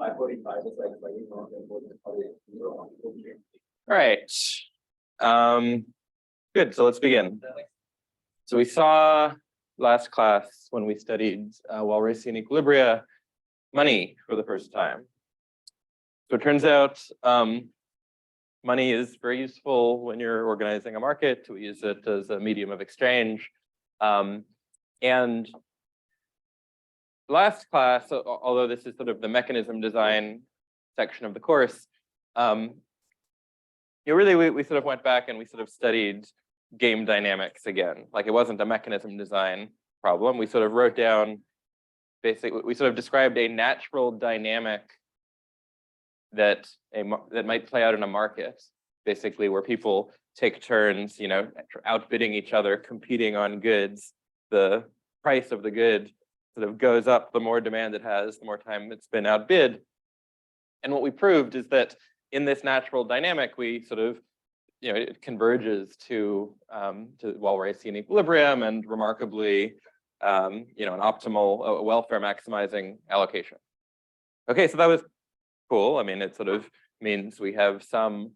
545 is like slightly more than what the probably 0. All right. Good. So let's begin. So we saw last class when we studied Walrasian equilibria money for the first time. So it turns out money is very useful when you're organizing a market. We use it as a medium of exchange. And last class, although this is sort of the mechanism design section of the course, really we sort of went back and we sort of studied game dynamics again. Like it wasn't a mechanism design problem. We sort of wrote down, basically, we sort of described a natural dynamic that might play out in a market, basically where people take turns, outbidding each other, competing on goods. The price of the good sort of goes up the more demand it has, the more time it's been outbid. And what we proved is that in this natural dynamic, we sort of, it converges to Walrasian equilibrium and remarkably, an optimal welfare maximizing allocation. Okay, so that was cool. I mean, it sort of means we have some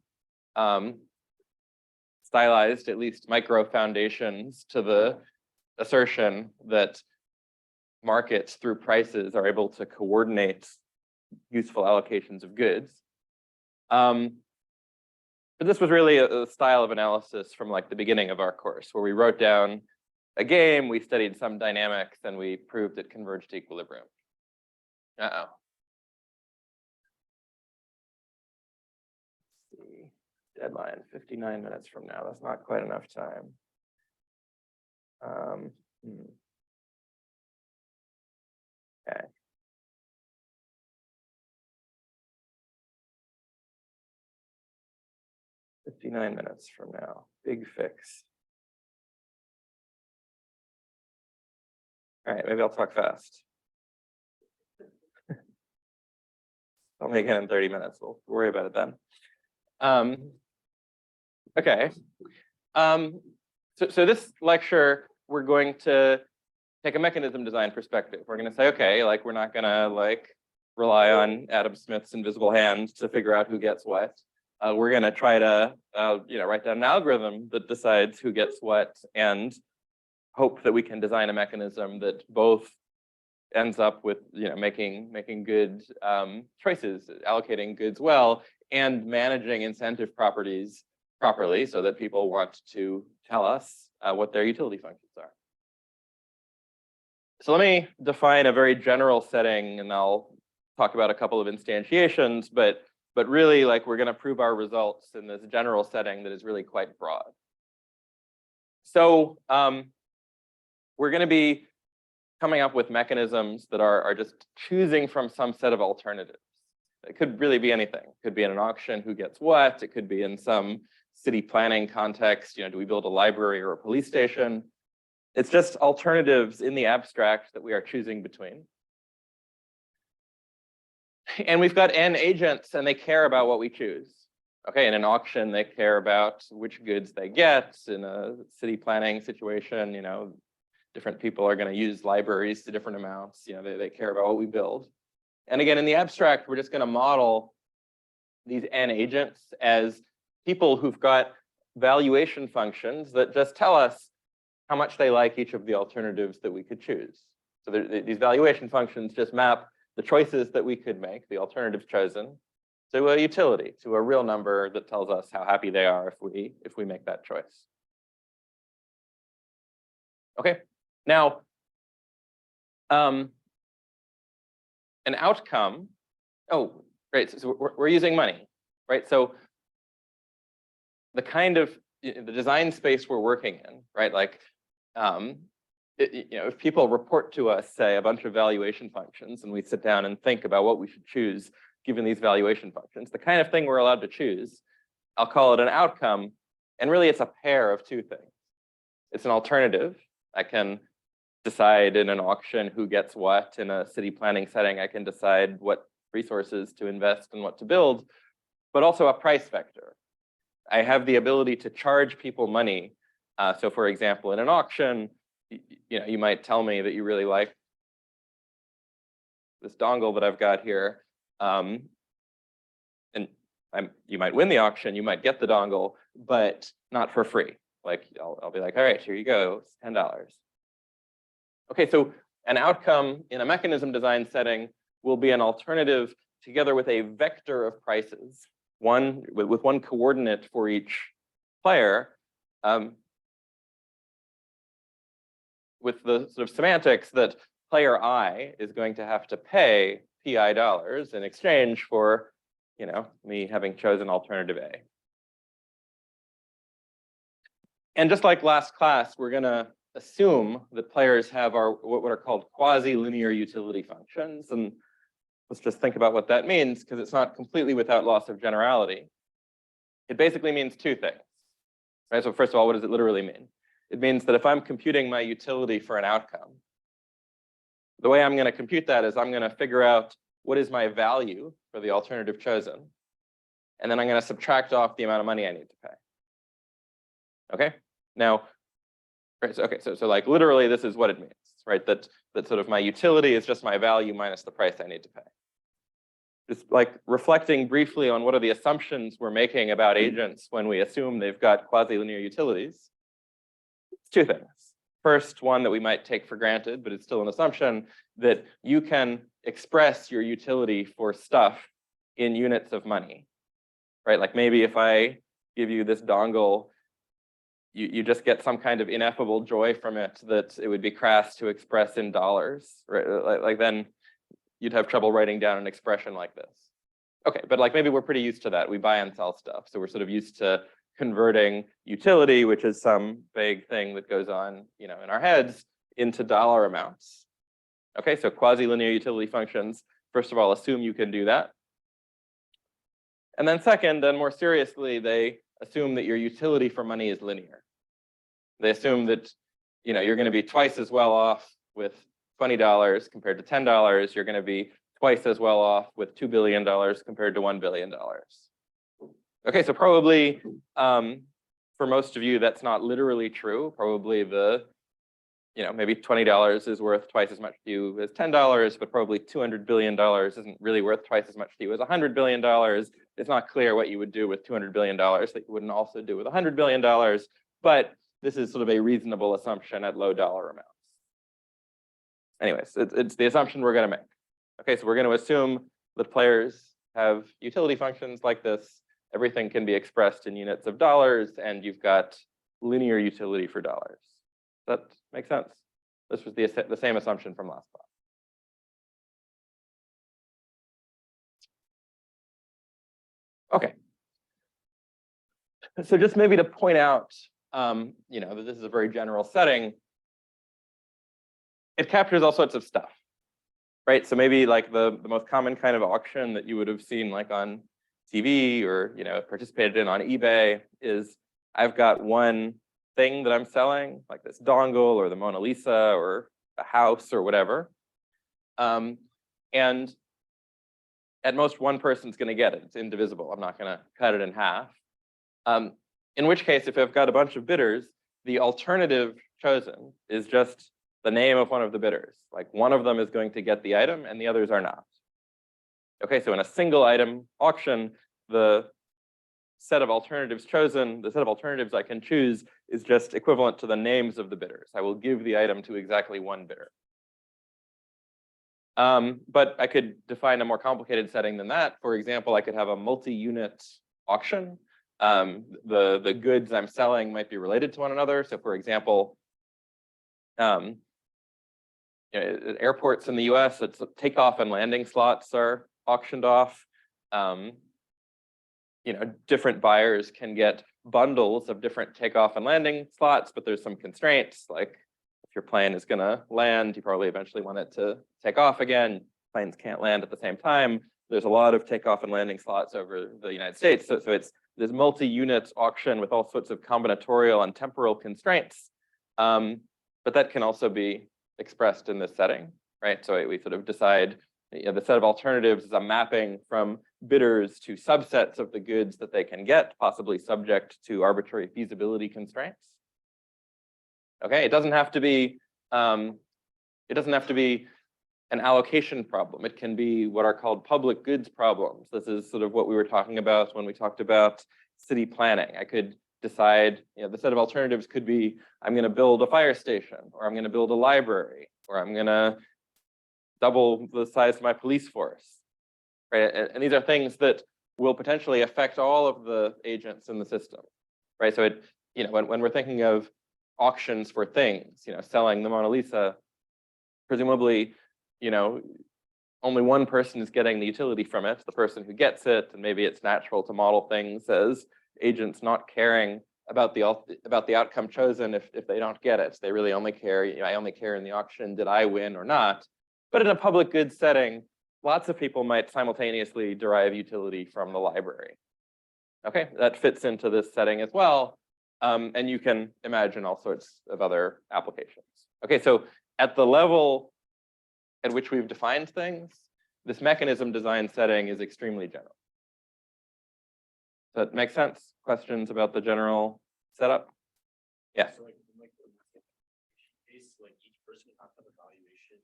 stylized, at least micro foundations to the assertion that markets through prices are able to coordinate useful allocations of goods. But this was really a style of analysis from like the beginning of our course, where we wrote down a game, we studied some dynamics, and we proved it converged to equilibrium. Let's see. Deadline, 59 minutes from now. That's not quite enough time. Okay. "59 minutes from now, big fix." All right, maybe I'll talk fast. I'll make it in 30 minutes. We'll worry about it then. Okay. So this lecture, we're going to take a mechanism design perspective. We're going to say, okay, like we're not going to rely on Adam Smith's invisible hand to figure out who gets what. We're going to try to write down an algorithm that decides who gets what and hope that we can design a mechanism that both ends up with making good choices, allocating goods well, and managing incentive properties properly so that people want to tell us what their utility functions are. So let me define a very general setting, and I'll talk about a couple of instantiations, but really we're going to prove our results in this general setting that is really quite broad. So we're going to be coming up with mechanisms that are just choosing from some set of alternatives. It could really be anything. It could be in an auction, who gets what. It could be in some city planning context. Do we build a library or a police station? It's just alternatives in the abstract that we are choosing between. And we've got N agents, and they care about what we choose. Okay, in an auction, they care about which goods they get. In a city planning situation, different people are going to use libraries to different amounts. They care about what we build. And again, in the abstract, we're just going to model these N agents as people who've got valuation functions that just tell us how much they like each of the alternatives that we could choose. So these valuation functions just map the choices that we could make, the alternatives chosen, to a utility, to a real number that tells us how happy they are if we make that choice. Okay, now an outcome. Oh, great. So we're using money, right? So the kind of the design space we're working in, right? If people report to us, say, a bunch of valuation functions, and we sit down and think about what we should choose given these valuation functions, the kind of thing we're allowed to choose, I'll call it an outcome. And really, it's a pair of two things. It's an alternative. I can decide in an auction who gets what. In a city planning setting, I can decide what resources to invest and what to build, but also a price vector. I have the ability to charge people money. So for example, in an auction, you might tell me that you really like this dongle that I've got here, And you might win the auction, you might get the dongle, but not for free. Like I'll be like, all right, here you go, it's $10. Okay, so an outcome in a mechanism design setting will be an alternative together with a vector of prices, with one coordinate for each player, with the sort of semantics that player I is going to have to pay PI dollars in exchange for, me having chosen alternative A. And just like last class, we're going to assume that players have what are called quasi-linear utility functions. And let's just think about what that means, because it's not completely without loss of generality. It basically means two things. Right? So first of all, what does it literally mean? It means that if I'm computing my utility for an outcome, the way I'm going to compute that is I'm going to figure out what is my value for the alternative chosen. And then I'm going to subtract off the amount of money I need to pay. Okay? Now, so like literally this is what it means, right? That sort of my utility is just my value minus the price I need to pay. Just like reflecting briefly on what are the assumptions we're making about agents when we assume they've got quasi-linear utilities. It's two things. First, one that we might take for granted, but it's still an assumption, that you can express your utility for stuff in units of money, right? Like maybe if I give you this dongle, you just get some kind of ineffable joy from it that it would be crass to express in dollars, right? Like then you'd have trouble writing down an expression like this. Okay, but like maybe we're pretty used to that. We buy and sell stuff, so we're sort of used to converting utility, which is some vague thing that goes on, in our heads, into dollar amounts. Okay, so quasi-linear utility functions, first of all, assume you can do that. And then second, and more seriously, they assume that your utility for money is linear. They assume that, you're going to be twice as well off with $20 compared to $10. You're going to be twice as well off with $2 billion compared to $1 billion. Okay, so probably for most of you, that's not literally true. Probably maybe $20 is worth twice as much to you as $10, but probably $200 billion isn't really worth twice as much to you as $100 billion. It's not clear what you would do with $200 billion that you wouldn't also do with $100 billion, but this is sort of a reasonable assumption at low dollar amounts. Anyways, it's the assumption we're going to make. Okay, so we're going to assume that players have utility functions like this. Everything can be expressed in units of dollars, and you've got linear utility for dollars. Does that make sense? This was the same assumption from last class. Okay. So just maybe to point out, that this is a very general setting, it captures all sorts of stuff, right? So maybe like the most common kind of auction that you would have seen like on TV or participated in on eBay is I've got one thing that I'm selling, like this dongle or the Mona Lisa or a house or whatever. And at most one person's going to get it. It's indivisible. I'm not going to cut it in half. In which case, if I've got a bunch of bidders, the alternative chosen is just the name of one of the bidders. Like one of them is going to get the item and the others are not. Okay, so in a single item auction, the set of alternatives chosen, the set of alternatives I can choose is just equivalent to the names of the bidders. I will give the item to exactly one bidder. But I could define a more complicated setting than that. For example, I could have a multi-unit auction. The goods I'm selling might be related to one another. So for example, airports in the US, it's takeoff and landing slots are auctioned off. Different buyers can get bundles of different takeoff and landing slots, but there's some constraints. Like if your plane is going to land, you probably eventually want it to take off again. Planes can't land at the same time. There's a lot of takeoff and landing slots over the United States. So it's this multi-unit auction with all sorts of combinatorial and temporal constraints. But that can also be expressed in this setting, right? So we sort of decide the set of alternatives is a mapping from bidders to subsets of the goods that they can get, possibly subject to arbitrary feasibility constraints. Okay, it doesn't have to be an allocation problem. It can be what are called public goods problems. This is sort of what we were talking about when we talked about city planning. I could decide, the set of alternatives could be, I'm going to build a fire station, or I'm going to build a library, or I'm going to double the size of my police force, right? And these are things that will potentially affect all of the agents in the system, right? So when we're thinking of auctions for things, selling the Mona Lisa, presumably, only one person is getting the utility from it, the person who gets it, and maybe it's natural to model things as agents not caring about the outcome chosen if they don't get it. They really only care, I only care in the auction, did I win or not? But in a public goods setting, lots of people might simultaneously derive utility from the library. Okay, that fits into this setting as well. And you can imagine all sorts of other applications. Okay, so at the level at which we've defined things, this mechanism design setting is extremely general. Does that make sense? Questions about the general setup? Yeah. So like each person would have to have a valuation.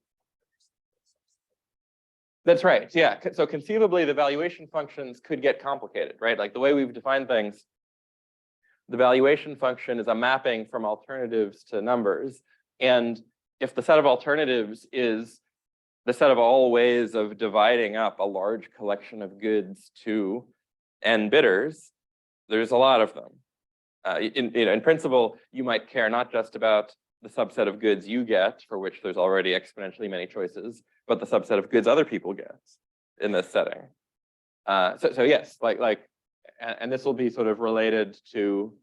That's right. Yeah. So conceivably, the valuation functions could get complicated, right? Like the way we've defined things, the valuation function is a mapping from alternatives to numbers. And if the set of alternatives is the set of all ways of dividing up a large collection of goods to n bidders, there's a lot of them. In principle, you might care not just about the subset of goods you get, for which there's already exponentially many choices, but the subset of goods other people get in this setting. So yes, and this will be sort of related to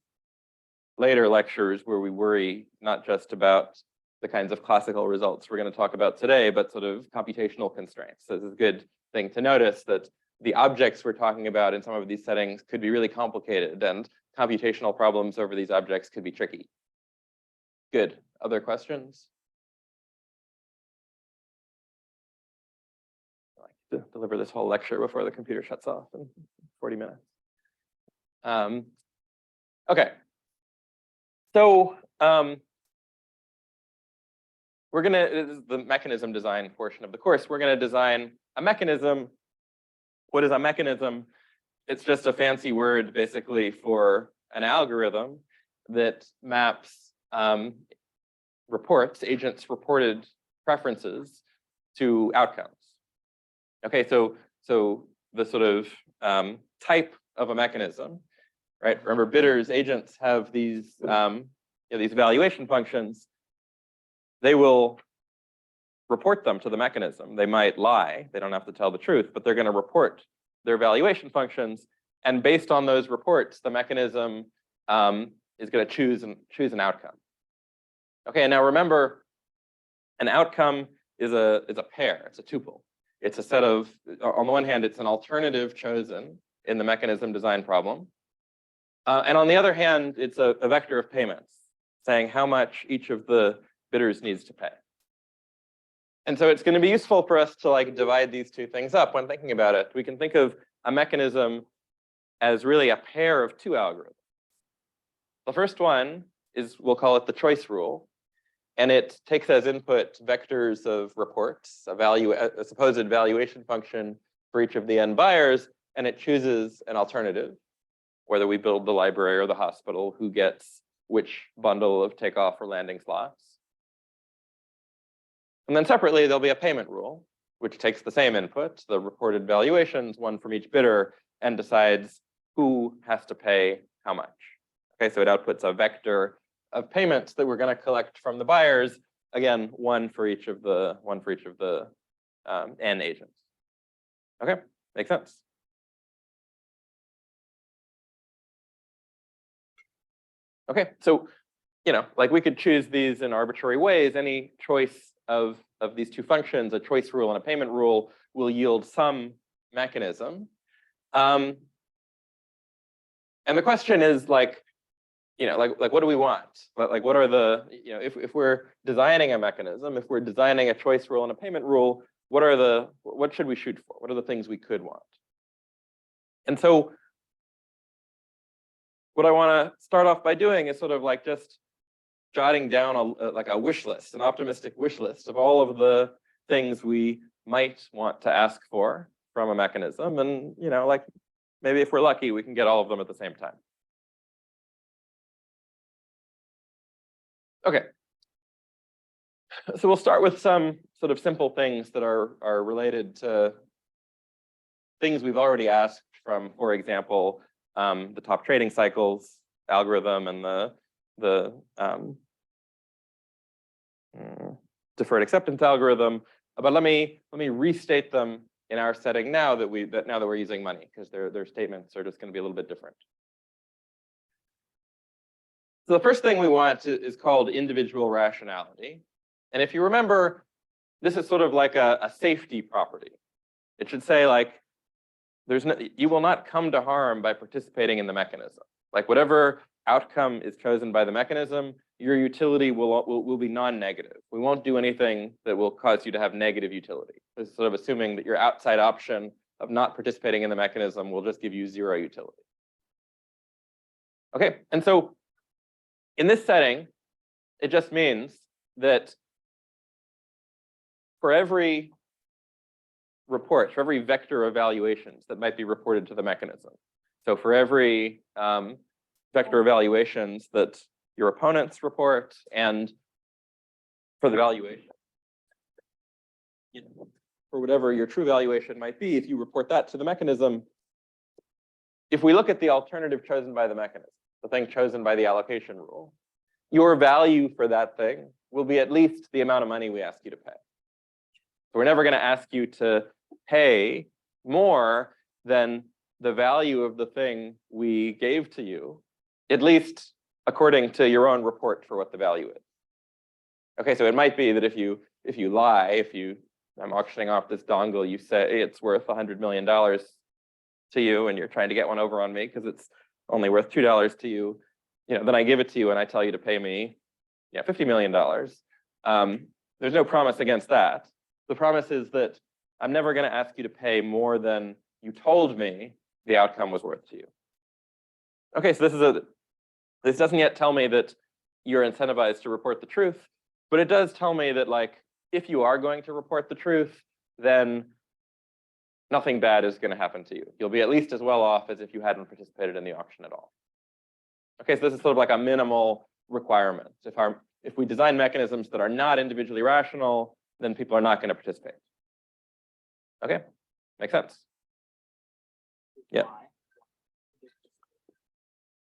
later lectures where we worry not just about the kinds of classical results we're going to talk about today, but sort of computational constraints. So this is a good thing to notice that the objects we're talking about in some of these settings could be really complicated, and computational problems over these objects could be tricky. Good. Other questions? I like to deliver this whole lecture before the computer shuts off in 40 minutes. Okay. So this is the mechanism design portion of the course. We're going to design a mechanism. What is a mechanism? It's just a fancy word basically for an algorithm that maps agents' reported preferences to outcomes. Okay, so the sort of type of a mechanism, right? Remember, bidders, agents have these these evaluation functions. They will report them to the mechanism. They might lie. They don't have to tell the truth, but they're going to report their evaluation functions. And based on those reports, the mechanism is going to choose an outcome. Okay, and now remember, an outcome is a pair. It's a tuple. It's a set of, on the one hand, it's an alternative chosen in the mechanism design problem. And on the other hand, it's a vector of payments, saying how much each of the bidders needs to pay. And so it's going to be useful for us to divide these two things up when thinking about it. We can think of a mechanism as really a pair of two algorithms. The first one is, we'll call it the choice rule. And it takes as input vectors of reports, a supposed valuation function for each of the n buyers, and it chooses an alternative, whether we build the library or the hospital, who gets which bundle of takeoff or landing slots. And then separately, there'll be a payment rule, which takes the same input, the reported valuations, one from each bidder, and decides who has to pay how much. Okay, so it outputs a vector of payments that we're going to collect from the buyers. Again, one for each of the n agents. Okay, makes sense. Okay, so we could choose these in arbitrary ways. Any choice of these two functions, a choice rule and a payment rule, will yield some mechanism. And the question is like what do we want? What are the, if we're designing a mechanism, if we're designing a choice rule and a payment rule, what should we shoot for? What are the things we could want? And so what I want to start off by doing is sort of just jotting down a wish list, an optimistic wish list of all of the things we might want to ask for from a mechanism. And, like maybe if we're lucky, we can get all of them at the same time. Okay. So we'll start with some sort of simple things that are related to things we've already asked from, for example, the top trading cycles algorithm and the deferred acceptance algorithm. But let me restate them in our setting now that we're using money, because their statements are just going to be a little bit different. So the first thing we want is called individual rationality. And if you remember, this is sort of like a safety property. It should say like, you will not come to harm by participating in the mechanism. Like whatever outcome is chosen by the mechanism, your utility will be non-negative. We won't do anything that will cause you to have negative utility. This is sort of assuming that your outside option of not participating in the mechanism will just give you zero utility. Okay, and so in this setting, it just means that for every report, for every vector of evaluations that might be reported to the mechanism. So for every vector evaluations that your opponents report, and for the valuation, for whatever your true valuation might be, if you report that to the mechanism, if we look at the alternative chosen by the mechanism, the thing chosen by the allocation rule, your value for that thing will be at least the amount of money we ask you to pay. So we're never going to ask you to pay more than the value of the thing we gave to you, at least according to your own report for what the value is. Okay, so it might be that if you lie, I'm auctioning off this dongle, you say it's worth $100 million to you, and you're trying to get one over on me because it's only worth $2 to you, then I give it to you and I tell you to pay me, $50 million. There's no promise against that. The promise is that I'm never going to ask you to pay more than you told me the outcome was worth to you. Okay, so this doesn't yet tell me that you're incentivized to report the truth, but it does tell me that like, if you are going to report the truth, then nothing bad is going to happen to you. You'll be at least as well off as if you hadn't participated in the auction at all. Okay, so this is sort of like a minimal requirement. If we design mechanisms that are not individually rational, then people are not going to participate. Okay, makes sense? Yeah.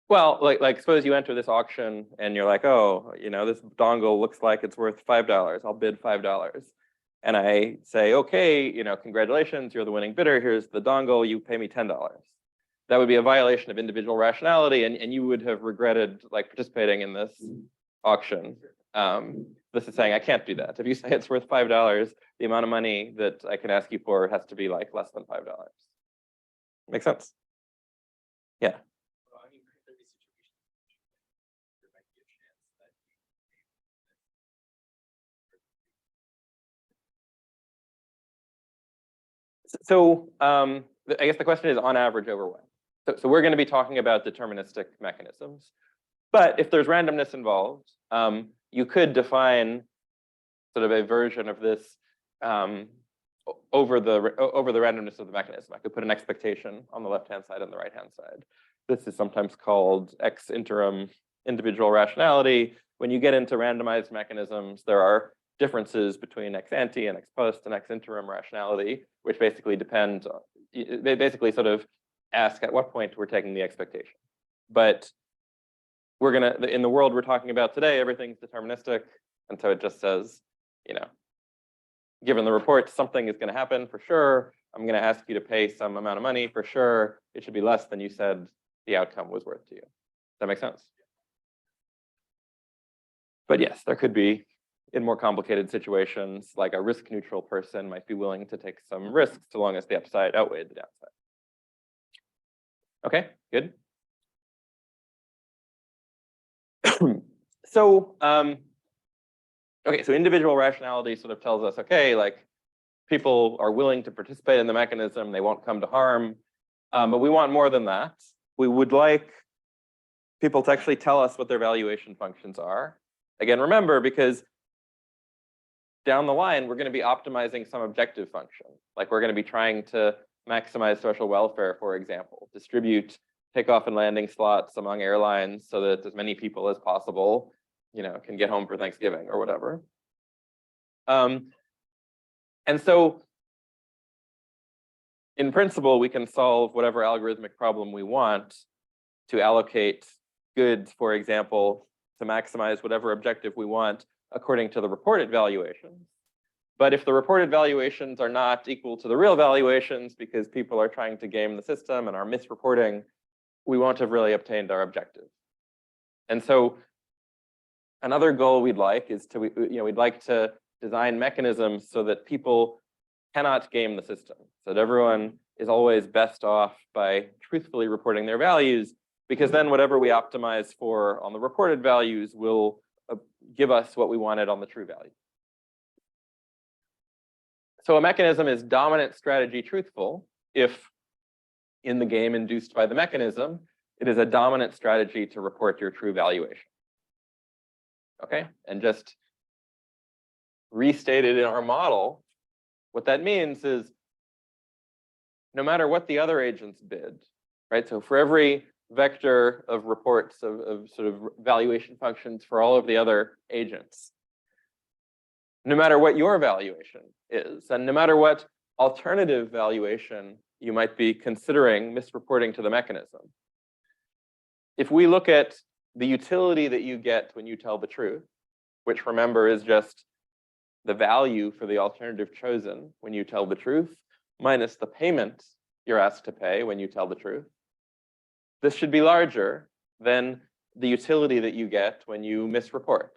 Well, like suppose you enter this auction and you're like, oh, this dongle looks like it's worth $5. I'll bid $5. And I say, okay, congratulations, you're the winning bidder. Here's the dongle, you pay me $10. That would be a violation of individual rationality, and you would have regretted like participating in this auction. This is saying I can't do that. If you say it's worth $5, the amount of money that I can ask you for has to be like less than $5. Make sense? Yeah. Well, I mean, could there be situations where there might be a chance that So I guess the question is on average over what? So we're going to be talking about deterministic mechanisms. But if there's randomness involved, you could define sort of a version of this over the randomness of the mechanism. I could put an expectation on the left-hand side and the right-hand side. This is sometimes called X interim individual rationality. When you get into randomized mechanisms, there are differences between ex ante and ex post and ex interim rationality, which basically depend on, they basically sort of ask at what point we're taking the expectation. But we're gonna, in the world we're talking about today, everything's deterministic. And so it just says, given the report, something is gonna happen for sure. I'm gonna ask you to pay some amount of money for sure. It should be less than you said the outcome was worth to you. Does that make sense? But yes, there could be, in more complicated situations, like a risk neutral person might be willing to take some risks so long as the upside outweighed the downside. Okay, good. So, okay, so individual rationality sort of tells us, okay, like people are willing to participate in the mechanism, they won't come to harm, but we want more than that. We would like people to actually tell us what their valuation functions are. Again, remember, because down the line, we're going to be optimizing some objective function. Like we're going to be trying to maximize social welfare, for example, distribute takeoff and landing slots among airlines so that as many people as possible, can get home for Thanksgiving or whatever. And so in principle, we can solve whatever algorithmic problem we want to allocate goods, for example, to maximize whatever objective we want according to the reported valuations. But if the reported valuations are not equal to the real valuations because people are trying to game the system and are misreporting, we won't have really obtained our objective. And so another goal we'd like is to, we'd like to design mechanisms so that people cannot game the system, so that everyone is always best off by truthfully reporting their values, because then whatever we optimize for on the reported values will give us what we wanted on the true value. So a mechanism is dominant strategy truthful if in the game induced by the mechanism, it is a dominant strategy to report your true valuation. Okay, and just restated in our model, what that means is no matter what the other agents bid, right? So for every vector of reports of sort of valuation functions for all of the other agents, no matter what your valuation is, and no matter what alternative valuation you might be considering misreporting to the mechanism, if we look at the utility that you get when you tell the truth, which remember is just the value for the alternative chosen when you tell the truth, minus the payment you're asked to pay when you tell the truth, this should be larger than the utility that you get when you misreport,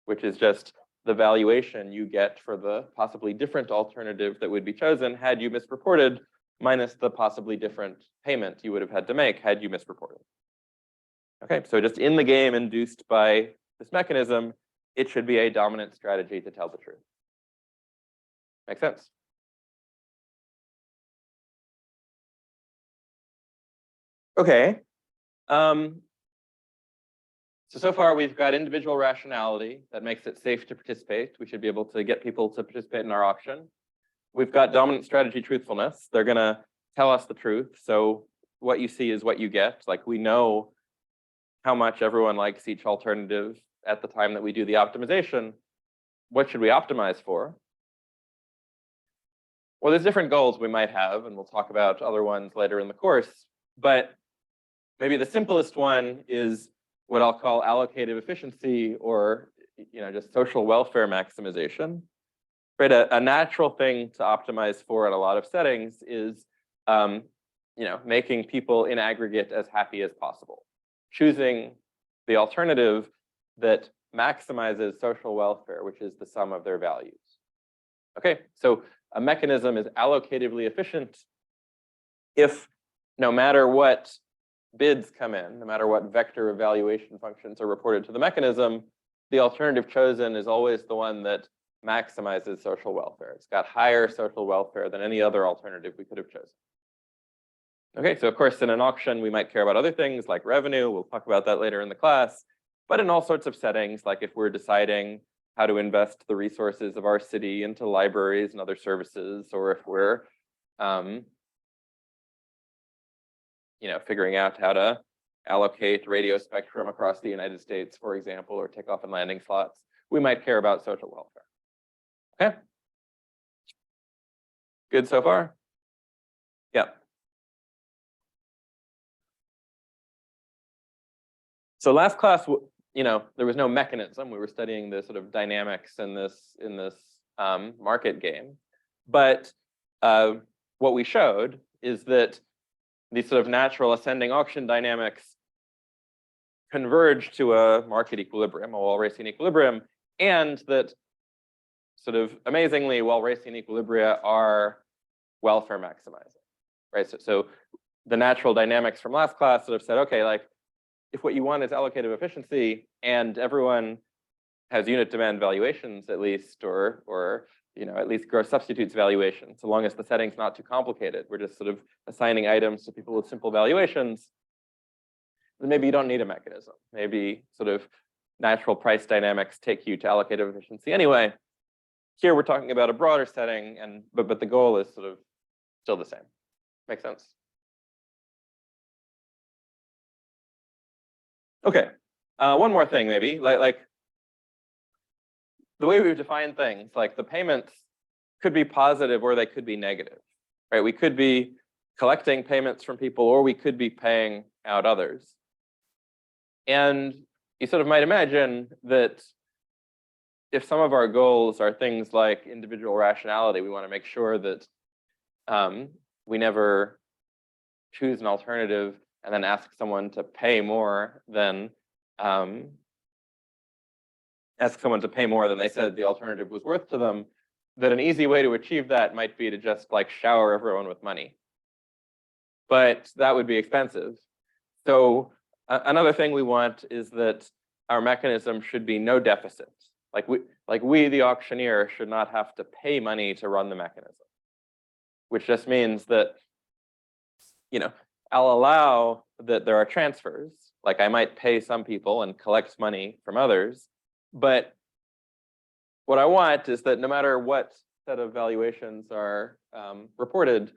which is just the valuation you get for the possibly different alternative that would be chosen had you misreported, minus the possibly different payment you would have had to make had you misreported. Okay, so just in the game induced by this mechanism, it should be a dominant strategy to tell the truth. Make sense? Okay. So far we've got individual rationality that makes it safe to participate. We should be able to get people to participate in our auction. We've got dominant strategy truthfulness. They're gonna tell us the truth. So what you see is what you get. Like we know how much everyone likes each alternative at the time that we do the optimization. What should we optimize for? Well, there's different goals we might have, and we'll talk about other ones later in the course. But maybe the simplest one is what I'll call allocative efficiency, or just social welfare maximization. Right, a natural thing to optimize for in a lot of settings is making people in aggregate as happy as possible, choosing the alternative that maximizes social welfare, which is the sum of their values. Okay, so a mechanism is allocatively efficient if no matter what bids come in, no matter what vector evaluation functions are reported to the mechanism, the alternative chosen is always the one that maximizes social welfare. It's got higher social welfare than any other alternative we could have chosen. Okay, so of course, in an auction, we might care about other things like revenue. We'll talk about that later in the class. But in all sorts of settings, like if we're deciding how to invest the resources of our city into libraries and other services, or if we're figuring out how to allocate radio spectrum across the United States, for example, or takeoff and landing slots, we might care about social welfare. Okay? Good so far? Yeah. So last class, there was no mechanism. We were studying the sort of dynamics in this market game. But what we showed is that these sort of natural ascending auction dynamics converge to a market equilibrium, a Walrasian equilibrium, and that sort of amazingly, Walrasian equilibria are welfare maximizing, right? So the natural dynamics from last class sort of said, okay, like if what you want is allocative efficiency and everyone has unit demand valuations at least, or at least gross substitutes valuation, so long as the setting's not too complicated, we're just sort of assigning items to people with simple valuations, then maybe you don't need a mechanism. Maybe sort of natural price dynamics take you to allocative efficiency anyway. here we're talking about a broader setting, but the goal is sort of still the same. Make sense? Okay, one more thing maybe, like the way we've defined things, like the payments could be positive or they could be negative, right? We could be collecting payments from people or we could be paying out others. And you sort of might imagine that if some of our goals are things like individual rationality, we want to make sure that we never choose an alternative and then ask someone to pay more than they said the alternative was worth to them, that an easy way to achieve that might be to just like shower everyone with money. But that would be expensive. So another thing we want is that our mechanism should be no deficit. Like we, the auctioneer, should not have to pay money to run the mechanism, which just means that, I'll allow that there are transfers. Like I might pay some people and collect money from others, but what I want is that no matter what set of valuations are reported,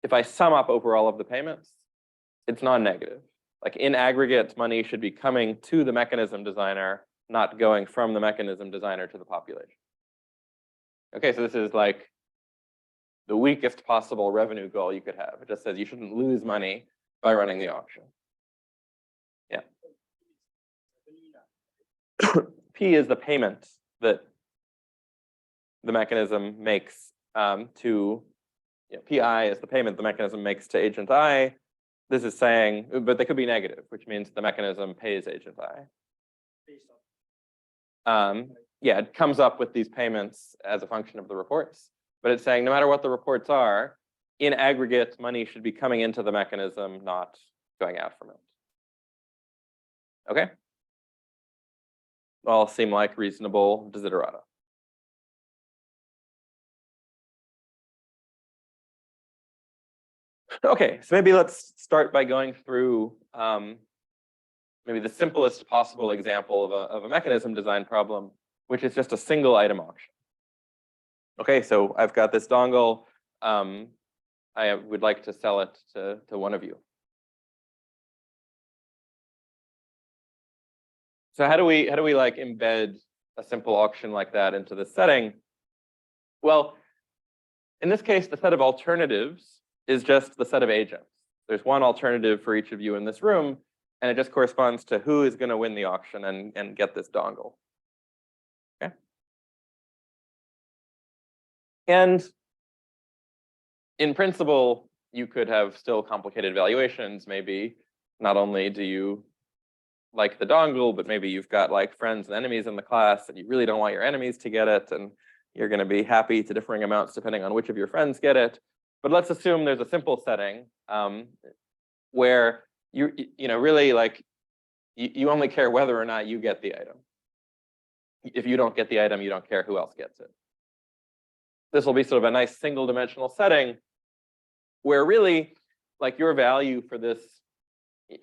if I sum up over all of the payments, it's non-negative. Like in aggregate, money should be coming to the mechanism designer, not going from the mechanism designer to the population. Okay, so this is like the weakest possible revenue goal you could have. It just says you shouldn't lose money by running the auction. Yeah. P is the payment that the mechanism makes PI is the payment the mechanism makes to agent I. This is saying, but they could be negative, which means the mechanism pays agent I. Yeah, it comes up with these payments as a function of the reports, but it's saying no matter what the reports are, in aggregate, money should be coming into the mechanism, not going out from it. Okay? All seem like reasonable desiderata. Okay, so maybe let's start by going through maybe the simplest possible example of a mechanism design problem, which is just a single item auction. Okay, so I've got this dongle. I would like to sell it to one of you. So how do we like embed a simple auction like that into the setting? Well, in this case, the set of alternatives is just the set of agents. There's one alternative for each of you in this room, and it just corresponds to who is going to win the auction and get this dongle. Okay. And in principle, you could have still complicated valuations. Maybe not only do you like the dongle, but maybe you've got like friends and enemies in the class and you really don't want your enemies to get it, and you're going to be happy to differing amounts depending on which of your friends get it. But let's assume there's a simple setting where you really like you only care whether or not you get the item. If you don't get the item, you don't care who else gets it. This will be sort of a nice single dimensional setting where really like your value for this,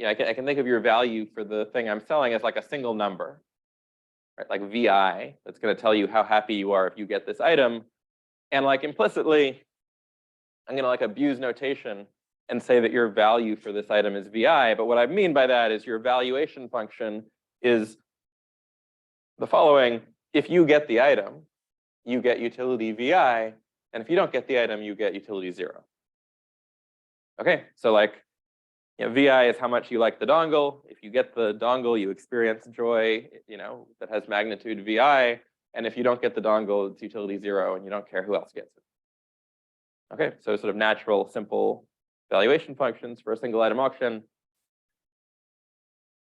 I can think of your value for the thing I'm selling as like a single number, right? Like VI, that's going to tell you how happy you are if you get this item. And like implicitly, I'm going to like abuse notation and say that your value for this item is VI. But what I mean by that is your valuation function is the following. If you get the item, you get utility VI. And if you don't get the item, you get utility 0. Okay, so like VI is how much you like the dongle. If you get the dongle, you experience joy, that has magnitude VI. And if you don't get the dongle, it's utility 0, and you don't care who else gets it. Okay, so sort of natural, simple valuation functions for a single item auction.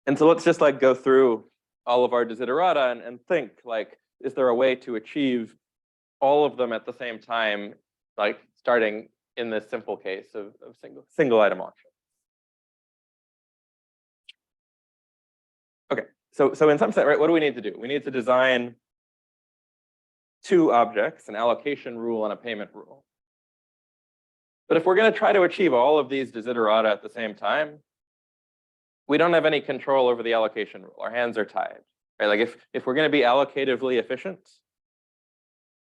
And so let's just like go through all of our desiderata and think like, is there a way to achieve all of them at the same time, like starting in this simple case of single item auction? Okay, so in some sense, right, what do we need to do? We need to design two objects, an allocation rule and a payment rule. But if we're going to try to achieve all of these desiderata at the same time, we don't have any control over the allocation rule. Our hands are tied, right? Like if we're going to be allocatively efficient,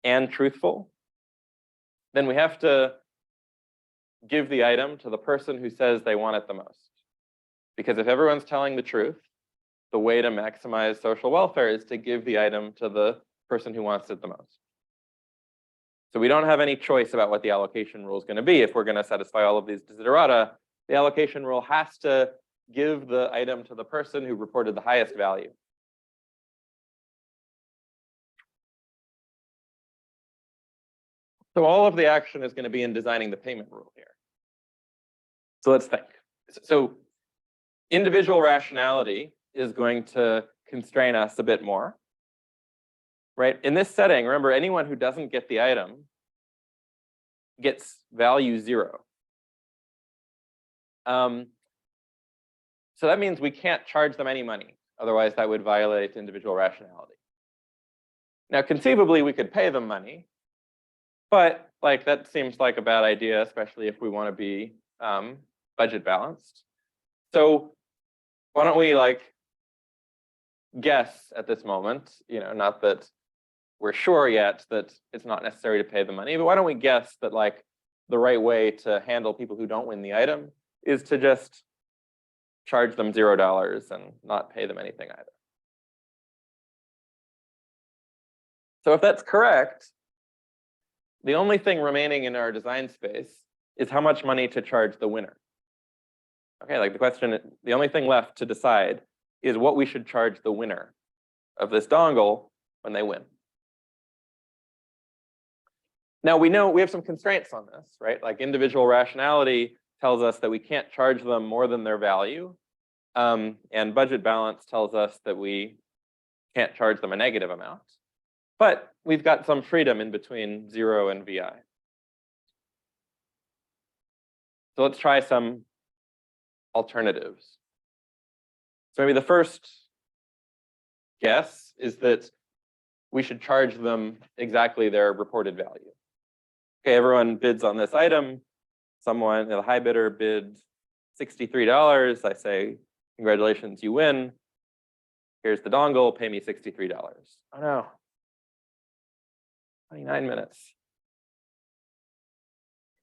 and truthful, then we have to give the item to the person who says they want it the most. Because if everyone's telling the truth, the way to maximize social welfare is to give the item to the person who wants it the most. So we don't have any choice about what the allocation rule is going to be. If we're going to satisfy all of these desiderata, the allocation rule has to give the item to the person who reported the highest value. So all of the action is going to be in designing the payment rule here. So let's think. So individual rationality is going to constrain us a bit more, right? In this setting, remember, anyone who doesn't get the item gets value 0. So that means we can't charge them any money. Otherwise, that would violate individual rationality. Now, conceivably, we could pay them money, but like that seems like a bad idea, especially if we want to be budget balanced. So why don't we like guess at this moment, not that we're sure yet that it's not necessary to pay the money, but why don't we guess that like the right way to handle people who don't win the item is to just charge them $0 and not pay them anything either. So if that's correct, the only thing remaining in our design space is how much money to charge the winner. Okay, like the question, the only thing left to decide is what we should charge the winner of this dongle when they win. Now we know we have some constraints on this, right? Like individual rationality tells us that we can't charge them more than their value. And budget balance tells us that we can't charge them a negative amount. But we've got some freedom in between 0 and VI. So let's try some alternatives. So maybe the first guess is that we should charge them exactly their reported value. Okay, everyone bids on this item. Someone, the high bidder, bid $63. I say, congratulations, you win. Here's the dongle, pay me $63. Oh no. 29 minutes.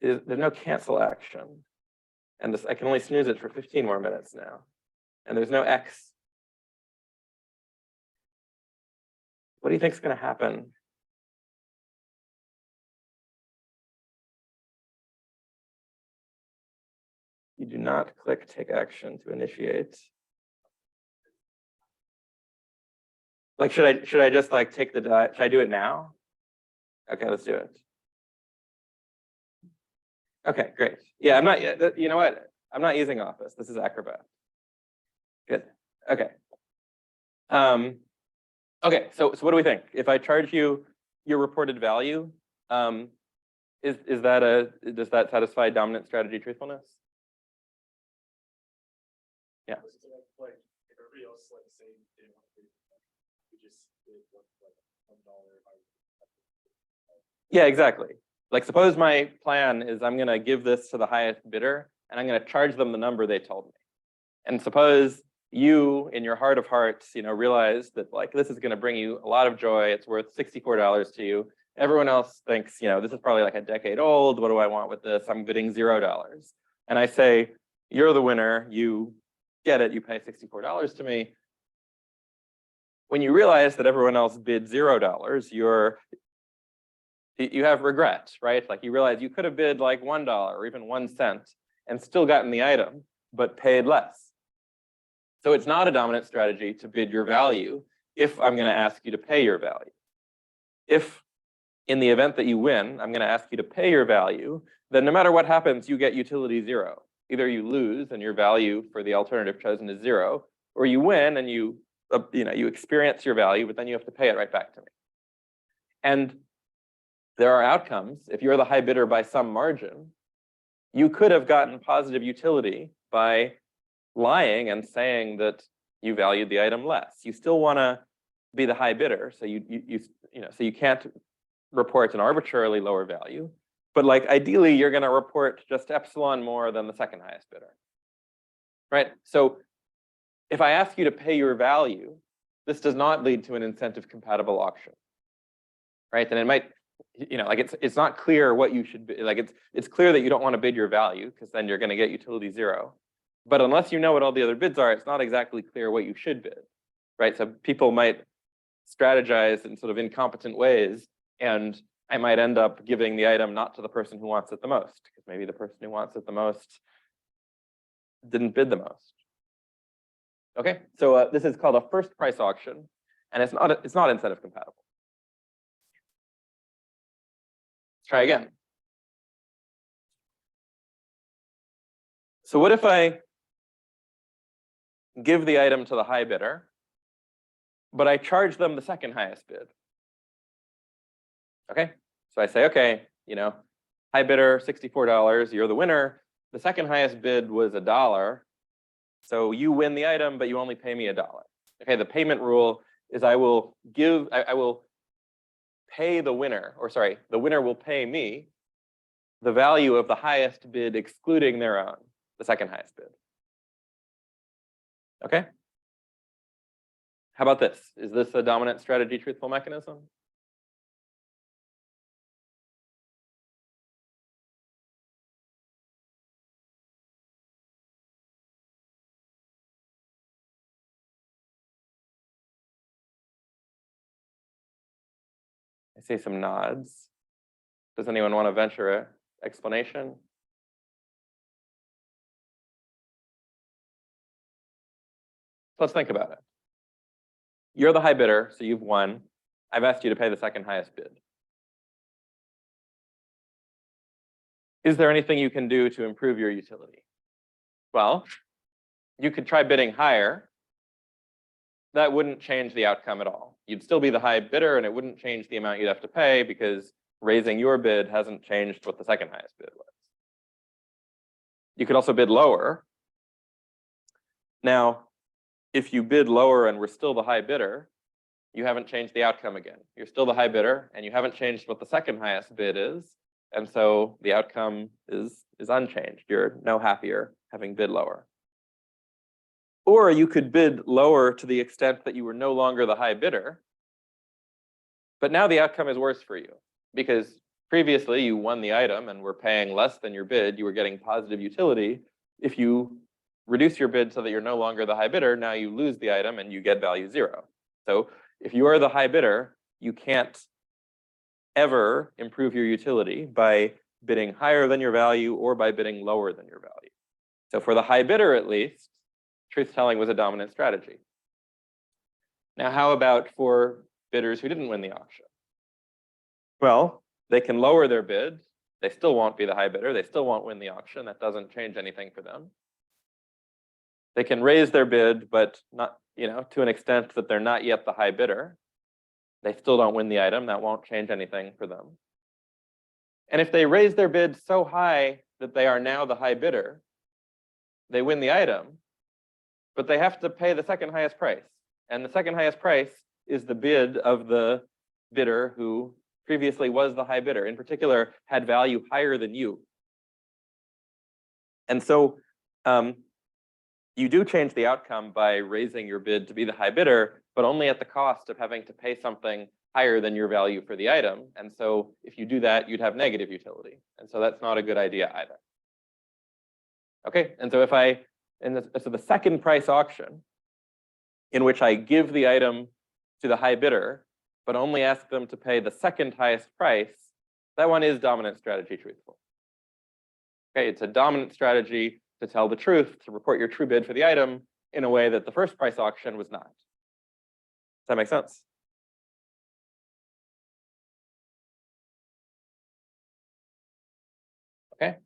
There's no cancel action. And I can only snooze it for 15 more minutes now. And there's no X. What do you think is going to happen? You do not click take action to initiate. Like, should I just like take the die? Should I do it now? Okay, let's do it. Okay, great. Yeah, I'm not, you know what? I'm not using Office. This is Acrobat. Good. Okay. Okay, so what do we think? If I charge you your reported value, does that satisfy dominant strategy truthfulness? Yeah. Like if everybody else like say they didn't want to pay, we just did like $1. Yeah, exactly. Like suppose my plan is I'm gonna give this to the highest bidder and I'm gonna charge them the number they told me. And suppose you, in your heart of hearts, realize that like this is gonna bring you a lot of joy. It's worth $64 to you. Everyone else thinks, this is probably like a decade old. What do I want with this? I'm bidding $0. And I say, you're the winner. You get it. You pay $64 to me. When you realize that everyone else bid $0, you have regret, right? Like you realize you could have bid like $1 or even 1 cent and still gotten the item, but paid less. So it's not a dominant strategy to bid your value if I'm going to ask you to pay your value. If in the event that you win, I'm going to ask you to pay your value, then no matter what happens, you get utility 0. Either you lose and your value for the alternative chosen is 0, or you win and you experience your value, but then you have to pay it right back to me. And there are outcomes. If you're the high bidder by some margin, you could have gotten positive utility by lying and saying that you valued the item less. You still want to be the high bidder, so you can't report an arbitrarily lower value. But like ideally, you're going to report just epsilon more than the second highest bidder, right? So if I ask you to pay your value, this does not lead to an incentive compatible auction, right? Then it might like it's not clear what you should bid. Like it's clear that you don't want to bid your value because then you're going to get utility 0. But unless you know what all the other bids are, it's not exactly clear what you should bid, right? So people might strategize in sort of incompetent ways, and I might end up giving the item not to the person who wants it the most, because maybe the person who wants it the most didn't bid the most. Okay, so this is called a first price auction, and it's not incentive compatible. Let's try again. So what if I give the item to the high bidder, but I charge them the second highest bid? Okay, so I say, okay, high bidder, $64, you're the winner. The second highest bid was $1. So you win the item, but you only pay me $1. Okay, the payment rule is I will pay the winner, or sorry, the winner will pay me the value of the highest bid excluding their own, the second highest bid. Okay? How about this? Is this a dominant strategy truthful mechanism? I see some nods. Does anyone want to venture an explanation? Let's think about it. You're the high bidder, so you've won. I've asked you to pay the second highest bid. Is there anything you can do to improve your utility? Well, you could try bidding higher. That wouldn't change the outcome at all. You'd still be the high bidder, and it wouldn't change the amount you'd have to pay because raising your bid hasn't changed what the second highest bid was. You could also bid lower. Now, if you bid lower and we're still the high bidder, you haven't changed the outcome again. You're still the high bidder, and you haven't changed what the second highest bid is. And so the outcome is unchanged. You're no happier having bid lower. Or you could bid lower to the extent that you were no longer the high bidder, but now the outcome is worse for you because previously you won the item and were paying less than your bid. You were getting positive utility. If you reduce your bid so that you're no longer the high bidder, now you lose the item and you get value 0. So if you are the high bidder, you can't ever improve your utility by bidding higher than your value or by bidding lower than your value. So for the high bidder, at least, truth-telling was a dominant strategy. Now, how about for bidders who didn't win the auction? Well, they can lower their bid. They still won't be the high bidder. They still won't win the auction. That doesn't change anything for them. They can raise their bid, but not, to an extent that they're not yet the high bidder. They still don't win the item. That won't change anything for them. And if they raise their bid so high that they are now the high bidder, they win the item, but they have to pay the second highest price. And the second highest price is the bid of the bidder who previously was the high bidder, in particular, had value higher than you. And so you do change the outcome by raising your bid to be the high bidder, but only at the cost of having to pay something higher than your value for the item. And so if you do that, you'd have negative utility. And so that's not a good idea either. Okay, and so so the second price auction, in which I give the item to the high bidder, but only ask them to pay the second highest price, that one is dominant strategy truthful. Okay, it's a dominant strategy to tell the truth, to report your true bid for the item in a way that the first price auction was not. Does that make sense? Okay,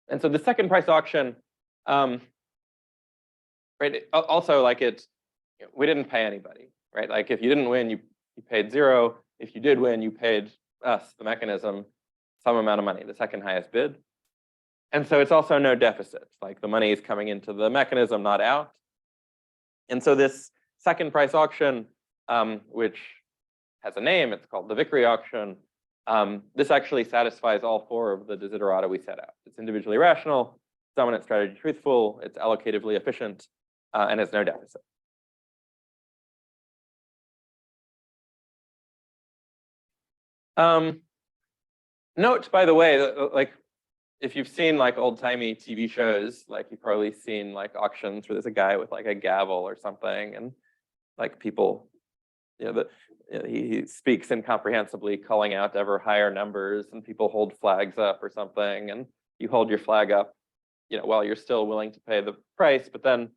and so the second price auction, right? Also, like we didn't pay anybody, right? Like if you didn't win, you paid 0. If you did win, you paid us, the mechanism, some amount of money, the second highest bid. And so it's also no deficit. Like the money is coming into the mechanism, not out. And so this second price auction, which has a name, it's called the Vickrey auction. This actually satisfies all 4 of the desiderata we set out. It's individually rational, dominant strategy truthful, it's allocatively efficient, and has no deficit. Note, by the way, like if you've seen like old-timey TV shows, like you've probably seen like auctions where there's a guy with like a gavel or something, and like people, he speaks incomprehensibly, calling out ever higher numbers, and people hold flags up or something, and you hold your flag up, while you're still willing to pay the price, but then,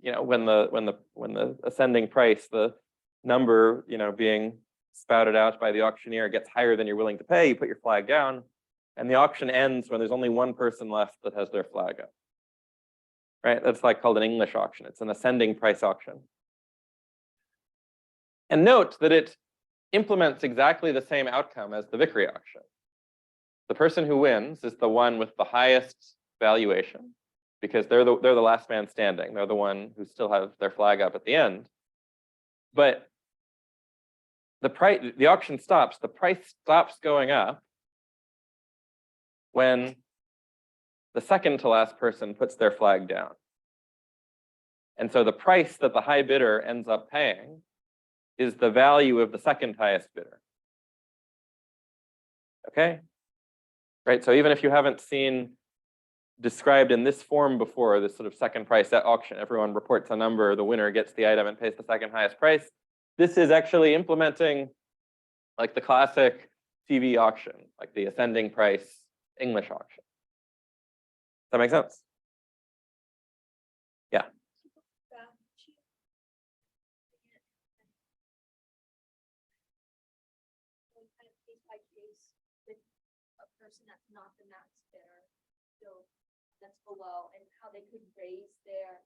when the ascending price, the number, being spouted out by the auctioneer gets higher than you're willing to pay, you put your flag down, and the auction ends when there's only one person left that has their flag up. Right? That's like called an English auction. It's an ascending price auction. And note that it implements exactly the same outcome as the Vickrey auction. The person who wins is the one with the highest valuation, because they're the last man standing. They're the one who still have their flag up at the end. But the auction stops, the price stops going up when the second to last person puts their flag down. And so the price that the high bidder ends up paying is the value of the second highest bidder. Okay? Right, so even if you haven't seen described in this form before, this sort of second price at auction, everyone reports a number, the winner gets the item and pays the second highest price. This is actually implementing like the classic TV auction, like the ascending price English auction. Does that make sense? Yeah. Person that's not the max bidder, so that's below, and how they could raise their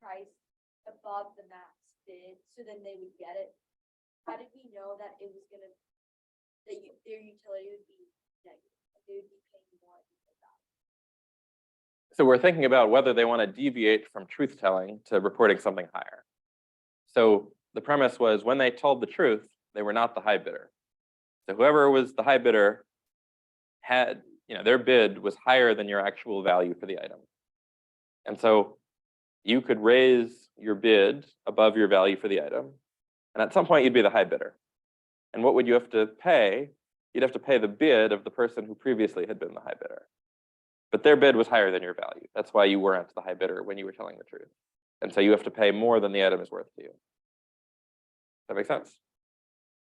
price above the max bid, so then they would get it. How did we know that it was gonna, their utility would be negative, like they would be paying more because of that? So we're thinking about whether they want to deviate from truth telling to reporting something higher. So the premise was when they told the truth, they were not the high bidder. So whoever was the high bidder had, their bid was higher than your actual value for the item. And so you could raise your bid above your value for the item. And at some point you'd be the high bidder. And what would you have to pay? You'd have to pay the bid of the person who previously had been the high bidder. But their bid was higher than your value. That's why you weren't the high bidder when you were telling the truth. And so you have to pay more than the item is worth to you. Does that make sense?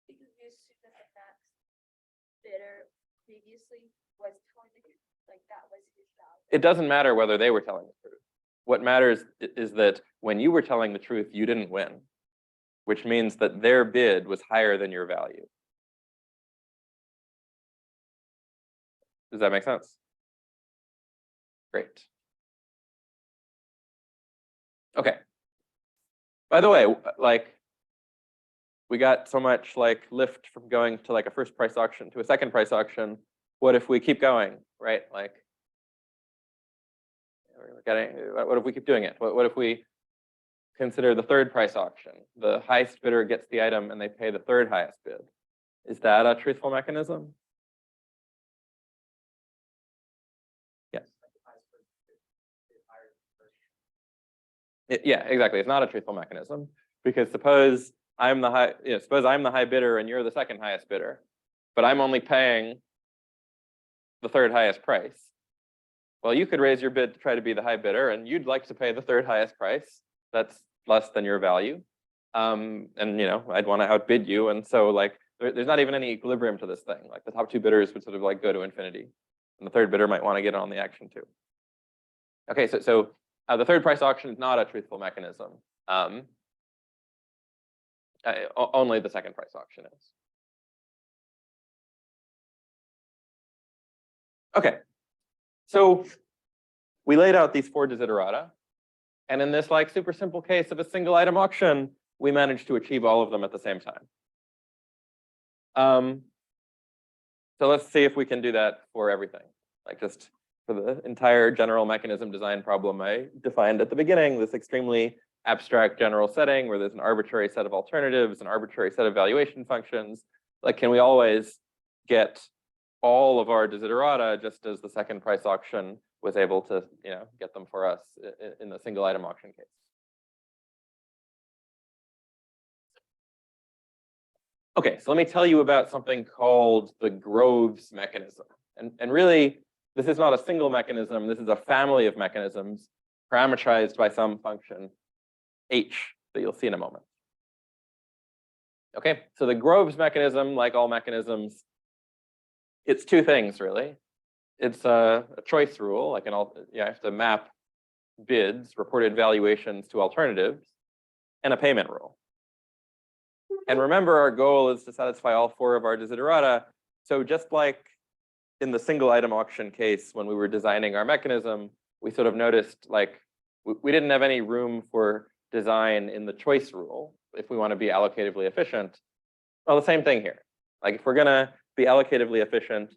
Because you assume that the max bidder previously was telling the truth, like that was his value. It doesn't matter whether they were telling the truth. What matters is that when you were telling the truth, you didn't win, which means that their bid was higher than your value. Does that make sense? Great. Okay. By the way, like we got so much like lift from going to like a first price auction to a second price auction. What if we keep going, right? Like, what if we keep doing it? What if we consider the third price auction? The highest bidder gets the item and they pay the third highest bid. Is that a truthful mechanism? Yes. Yeah, exactly. It's not a truthful mechanism because suppose I'm the high bidder and you're the second highest bidder, but I'm only paying the third highest price. Well, you could raise your bid to try to be the high bidder, and you'd like to pay the third highest price. That's less than your value, and I'd want to outbid you, and so like there's not even any equilibrium to this thing. Like the top two bidders would sort of like go to infinity, and the third bidder might want to get on the action too. Okay, so the third price auction is not a truthful mechanism. Only the second price auction is. Okay, so we laid out these 4 desiderata, and in this like super simple case of a single item auction, we managed to achieve all of them at the same time. So let's see if we can do that for everything, like just for the entire general mechanism design problem I defined at the beginning, this extremely abstract general setting where there's an arbitrary set of alternatives, an arbitrary set of valuation functions. Like, can we always get all of our desiderata just as the second price auction was able to, get them for us in the single item auction case? Okay, so let me tell you about something called the Groves mechanism. And really, this is not a single mechanism. This is a family of mechanisms parameterized by some function h that you'll see in a moment. Okay, so the Groves mechanism, like all mechanisms, it's two things really. It's a choice rule, like you have to map bids, reported valuations to alternatives, and a payment rule. And remember, our goal is to satisfy all four of our desiderata. So just like in the single item auction case, when we were designing our mechanism, we sort of noticed like we didn't have any room for design in the choice rule if we want to be allocatively efficient. Well, the same thing here. Like if we're gonna be allocatively efficient,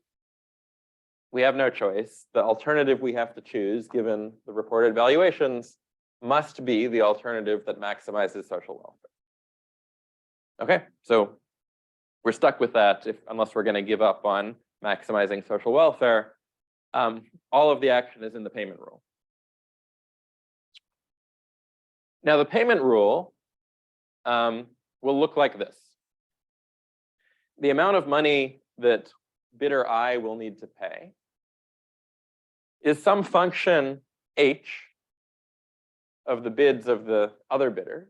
we have no choice. The alternative we have to choose, given the reported valuations, must be the alternative that maximizes social welfare. Okay, so we're stuck with that unless we're going to give up on maximizing social welfare. All of the action is in the payment rule. Now, the payment rule will look like this. The amount of money that bidder I will need to pay is some function h of the bids of the other bidders.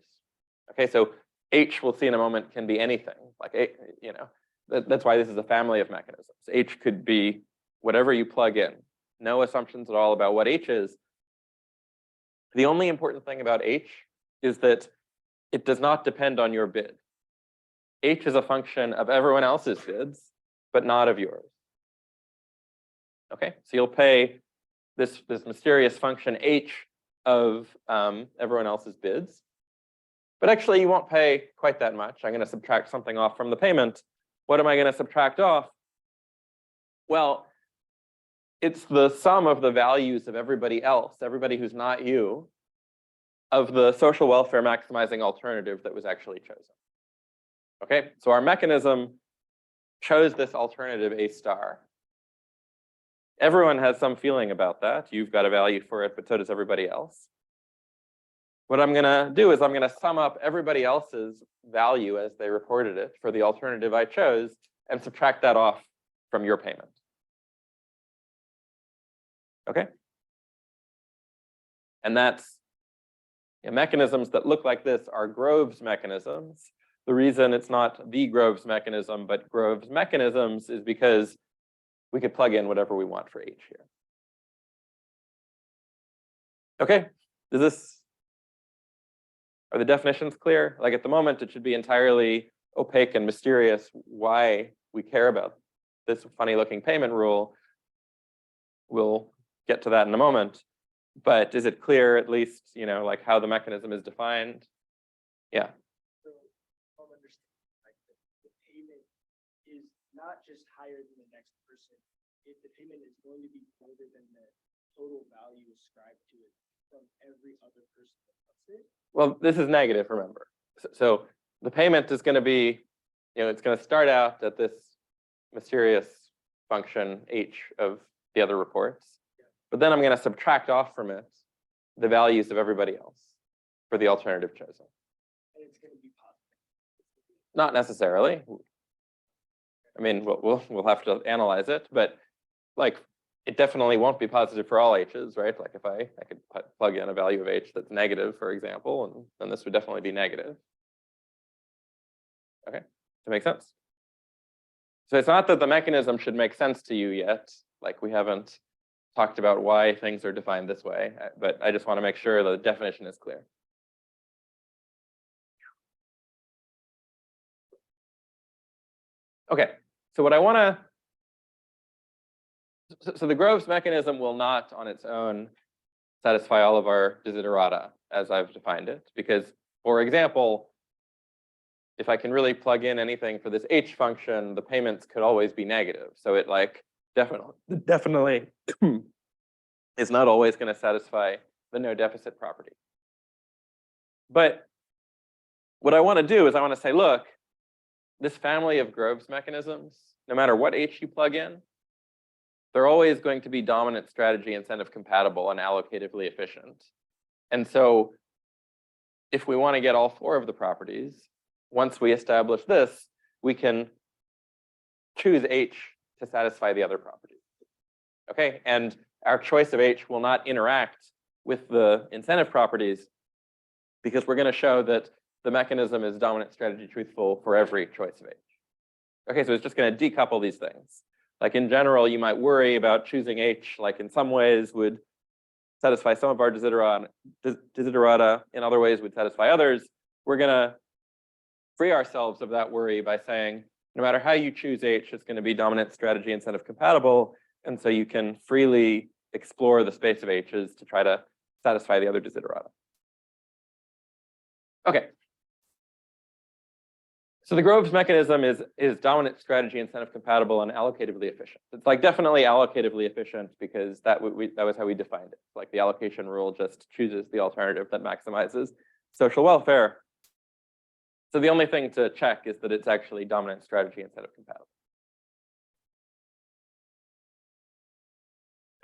Okay, so h, we'll see in a moment, can be anything. Like, you know, that's why this is a family of mechanisms. H could be whatever you plug in. No assumptions at all about what h is. The only important thing about h is that it does not depend on your bid. H is a function of everyone else's bids, but not of yours. Okay, so you'll pay this mysterious function h of everyone else's bids. But actually, you won't pay quite that much. I'm going to subtract something off from the payment. What am I going to subtract off? Well, it's the sum of the values of everybody else, everybody who's not you, of the social welfare maximizing alternative that was actually chosen. Okay, so our mechanism chose this alternative A star. Everyone has some feeling about that. You've got a value for it, but so does everybody else. What I'm going to do is I'm going to sum up everybody else's value as they reported it for the alternative I chose and subtract that off from your payment. Okay? And that's mechanisms that look like this are Groves mechanisms. The reason it's not the Groves mechanism, but Groves mechanisms is because we could plug in whatever we want for h here. Okay, are the definitions clear? Like at the moment, it should be entirely opaque and mysterious why we care about this funny looking payment rule. We'll get to that in a moment. But is it clear at least, you know, like how the mechanism is defined? Yeah. So I'll understand, like the payment is not just higher than the next person. If the payment is going to be greater than the total value ascribed to it from every other person that puts it. Well, this is negative, remember. So the payment is going to be, you know, it's going to start out at this mysterious function h of the other reports. But then I'm going to subtract off from it the values of everybody else for the alternative chosen. And it's going to be positive. Not necessarily. I mean, we'll have to analyze it, but like it definitely won't be positive for all h's, right? Like if I could plug in a value of h that's negative, for example, and then this would definitely be negative. Okay, does that make sense? So it's not that the mechanism should make sense to you yet. Like we haven't talked about why things are defined this way, but I just want to make sure the definition is clear. Okay, so what I want to, so the Groves mechanism will not on its own satisfy all of our desiderata as I've defined it, because, for example, if I can really plug in anything for this h function, the payments could always be negative. So it like definitely is not always going to satisfy the no deficit property. But what I want to do is I want to say, look, this family of Groves mechanisms, no matter what h you plug in, they're always going to be dominant strategy incentive compatible and allocatively efficient. And so if we want to get all four of the properties, once we establish this, we can choose H to satisfy the other properties. Okay, and our choice of H will not interact with the incentive properties because we're going to show that the mechanism is dominant strategy truthful for every choice of H. Okay, so it's just going to decouple these things. Like in general, you might worry about choosing H, like in some ways would satisfy some of our desiderata, in other ways would satisfy others. We're going to free ourselves of that worry by saying, no matter how you choose H, it's going to be dominant strategy incentive compatible. And so you can freely explore the space of H's to try to satisfy the other desiderata. Okay. So the Groves mechanism is dominant strategy incentive compatible and allocatively efficient. It's like definitely allocatively efficient because that was how we defined it. Like the allocation rule just chooses the alternative that maximizes social welfare. So the only thing to check is that it's actually dominant strategy incentive compatible.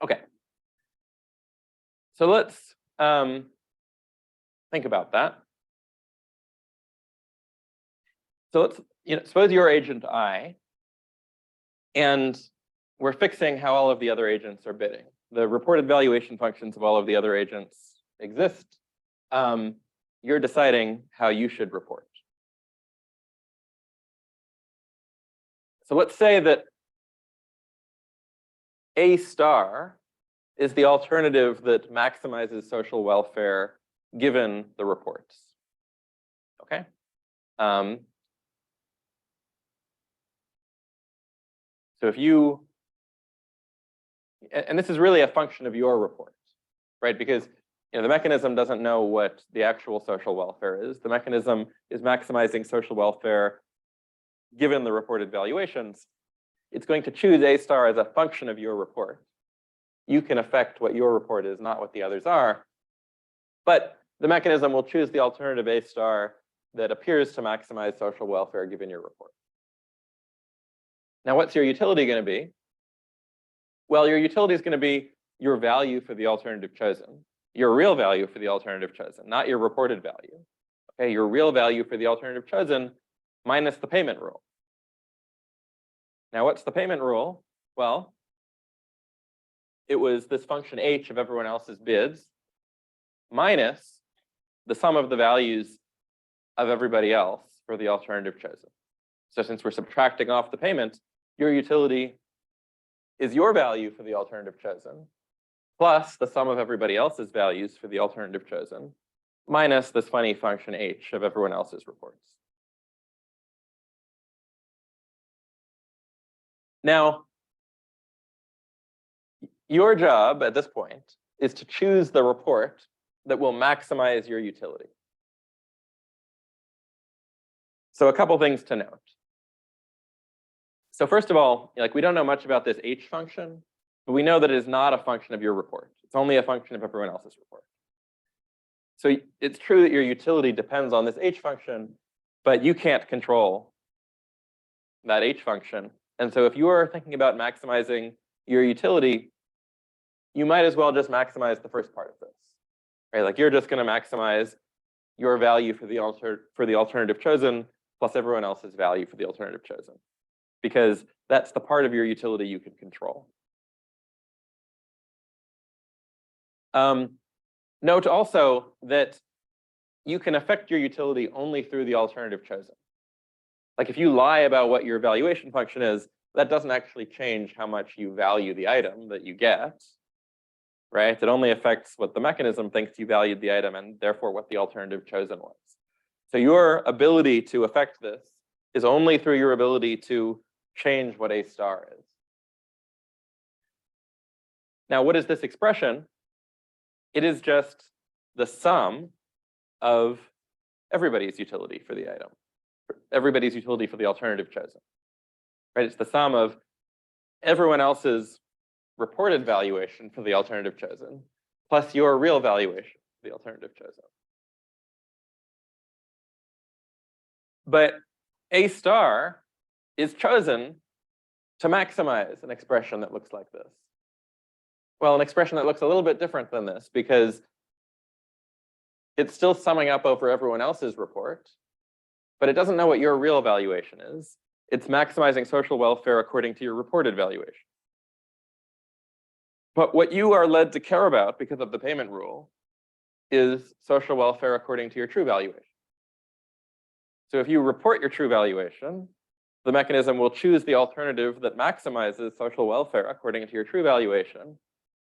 Okay. So let's think about that. So let's, suppose you're agent I, and we're fixing how all of the other agents are bidding. The reported valuation functions of all of the other agents exist. You're deciding how you should report. So let's say that A star is the alternative that maximizes social welfare given the reports. Okay. So if you, and this is really a function of your report, right? Because the mechanism doesn't know what the actual social welfare is. The mechanism is maximizing social welfare given the reported valuations. It's going to choose A star as a function of your report. You can affect what your report is, not what the others are. But the mechanism will choose the alternative A star that appears to maximize social welfare given your report. Now, what's your utility going to be? Well, your utility is going to be your value for the alternative chosen, your real value for the alternative chosen, not your reported value. Okay, your real value for the alternative chosen minus the payment rule. Now, what's the payment rule? Well, it was this function H of everyone else's bids minus the sum of the values of everybody else for the alternative chosen. So since we're subtracting off the payment, your utility is your value for the alternative chosen plus the sum of everybody else's values for the alternative chosen minus this funny function H of everyone else's reports. Now, your job at this point is to choose the report that will maximize your utility. So a couple things to note. So first of all, we don't know much about this H function, but we know that it is not a function of your report. It's only a function of everyone else's report. So it's true that your utility depends on this H function, but you can't control that H function. And so if you are thinking about maximizing your utility, you might as well just maximize the first part of this, right? Like you're just going to maximize your value for the alternative chosen plus everyone else's value for the alternative chosen, because that's the part of your utility you can control. Note also that you can affect your utility only through the alternative chosen. Like if you lie about what your valuation function is, that doesn't actually change how much you value the item that you get, right? It only affects what the mechanism thinks you valued the item and therefore what the alternative chosen was. So your ability to affect this is only through your ability to change what A star is. Now, what is this expression? It is just the sum of everybody's utility for the item, everybody's utility for the alternative chosen, right? It's the sum of everyone else's reported valuation for the alternative chosen plus your real valuation for the alternative chosen. But A star is chosen to maximize an expression that looks like this. Well, an expression that looks a little bit different than this because it's still summing up over everyone else's report, but it doesn't know what your real valuation is. it's maximizing social welfare according to your reported valuation. But what you are led to care about because of the payment rule is social welfare according to your true valuation. So if you report your true valuation, the mechanism will choose the alternative that maximizes social welfare according to your true valuation.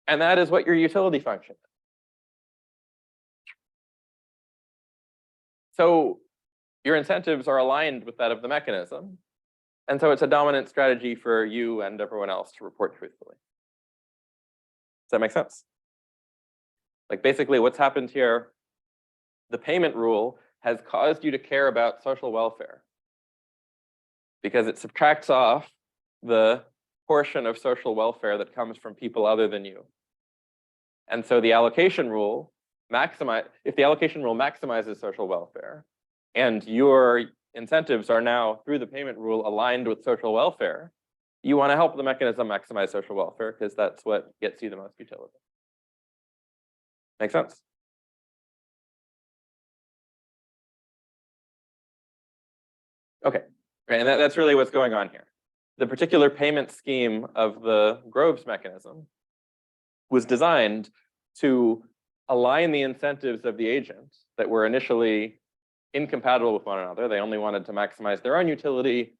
And that is what your utility function is. So your incentives are aligned with that of the mechanism. And so it's a dominant strategy for you and everyone else to report truthfully. Does that make sense? Like basically what's happened here, the payment rule has caused you to care about social welfare because it subtracts off the portion of social welfare that comes from people other than you. And so the allocation rule if the allocation rule maximizes social welfare and your incentives are now through the payment rule aligned with social welfare, you want to help the mechanism maximize social welfare because that's what gets you the most utility. Make sense? Okay, and that's really what's going on here. The particular payment scheme of the Groves mechanism was designed to align the incentives of the agent that were initially incompatible with one another. They only wanted to maximize their own utility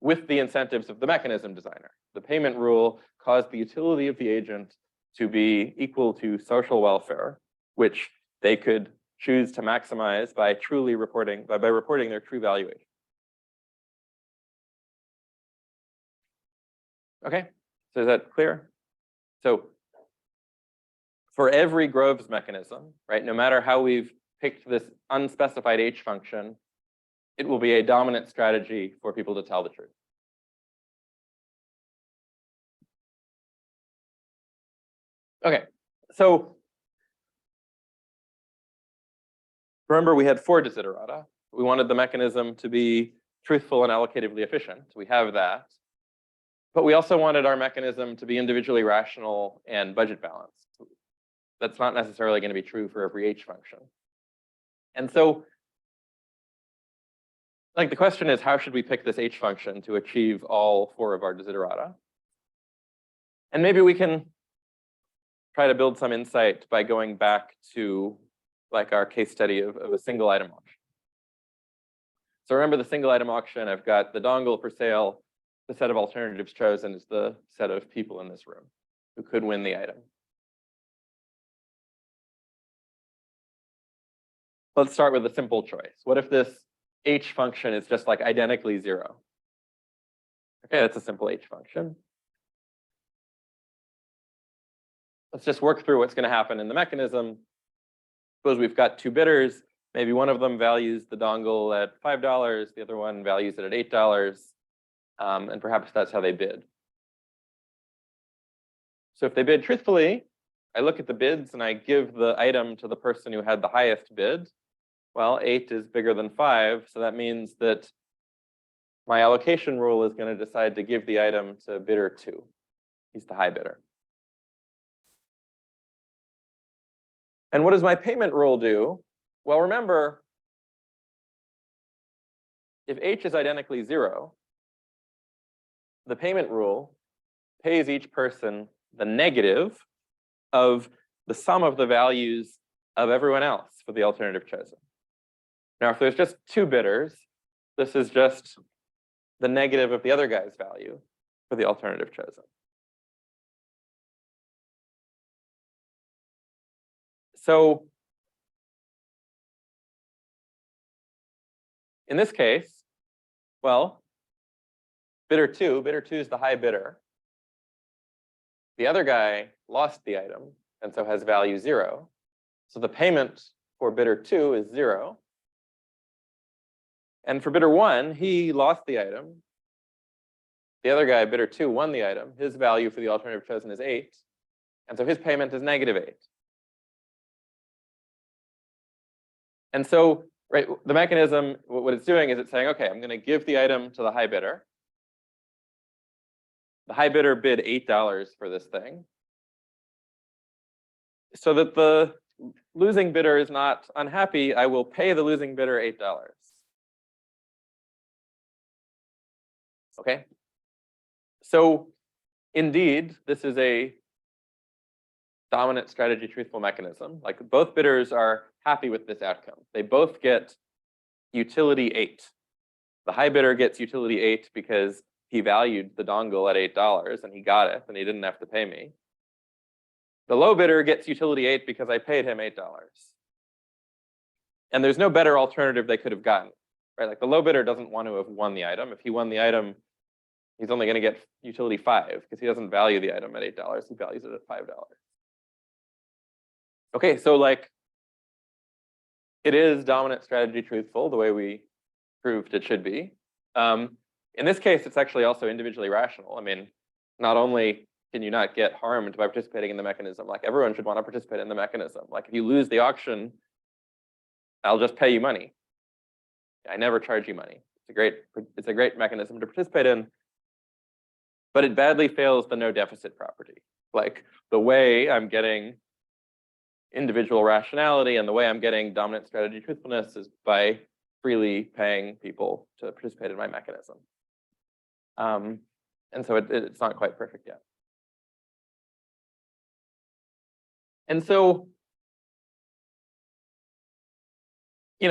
with the incentives of the mechanism designer. The payment rule caused the utility of the agent to be equal to social welfare, which they could choose to maximize by reporting their true valuation. Okay, so is that clear? So for every Groves mechanism, right, no matter how we've picked this unspecified H function, it will be a dominant strategy for people to tell the truth. Okay, so remember we had 4 desiderata. We wanted the mechanism to be truthful and allocatively efficient. We have that. But we also wanted our mechanism to be individually rational and budget balanced. That's not necessarily going to be true for every H function. And so, like the question is, how should we pick this H function to achieve all 4 of our desiderata? And maybe we can try to build some insight by going back to like our case study of a single item auction. So remember the single item auction, I've got the dongle for sale. The set of alternatives chosen is the set of people in this room who could win the item. Let's start with a simple choice. What if this H function is just like identically 0? Okay, that's a simple H function. Let's just work through what's going to happen in the mechanism. Suppose we've got 2 bidders. Maybe one of them values the dongle at $5, the other one values it at $8. And perhaps that's how they bid. So if they bid truthfully, I look at the bids and I give the item to the person who had the highest bid. Well, 8 is bigger than 5, so that means that my allocation rule is going to decide to give the item to bidder 2. He's the high bidder. And what does my payment rule do? Well, remember, if H is identically 0, the payment rule pays each person the negative of the sum of the values of everyone else for the alternative chosen. Now, if there's just 2 bidders, this is just the negative of the other guy's value for the alternative chosen. So in this case, well, bidder 2 is the high bidder. The other guy lost the item and so has value 0. So the payment for bidder 2 is 0. And for bidder 1, he lost the item. The other guy, bidder 2, won the item. His value for the alternative chosen is 8. And so his payment is -8. And so, right, the mechanism, what it's doing is it's saying, okay, I'm going to give the item to the high bidder. The high bidder bid $8 for this thing, so that the losing bidder is not unhappy. I will pay the losing bidder $8. Okay. So indeed, this is a dominant strategy truthful mechanism. Like both bidders are happy with this outcome. They both get utility 8. The high bidder gets utility 8 because he valued the dongle at $8 and he got it and he didn't have to pay me. The low bidder gets utility 8 because I paid him $8. And there's no better alternative they could have gotten, right? Like the low bidder doesn't want to have won the item. If he won the item, he's only going to get utility 5 because he doesn't value the item at $8. He values it at $5. Okay, so like it is dominant strategy truthful the way we proved it should be. In this case, it's actually also individually rational. I mean, not only can you not get harmed by participating in the mechanism, like everyone should want to participate in the mechanism. Like if you lose the auction, I'll just pay you money. I never charge you money. It's a great mechanism to participate in, but it badly fails the no deficit property. Like the way I'm getting individual rationality and the way I'm getting dominant strategy truthfulness is by freely paying people to participate in my mechanism. And so it's not quite perfect yet. And so,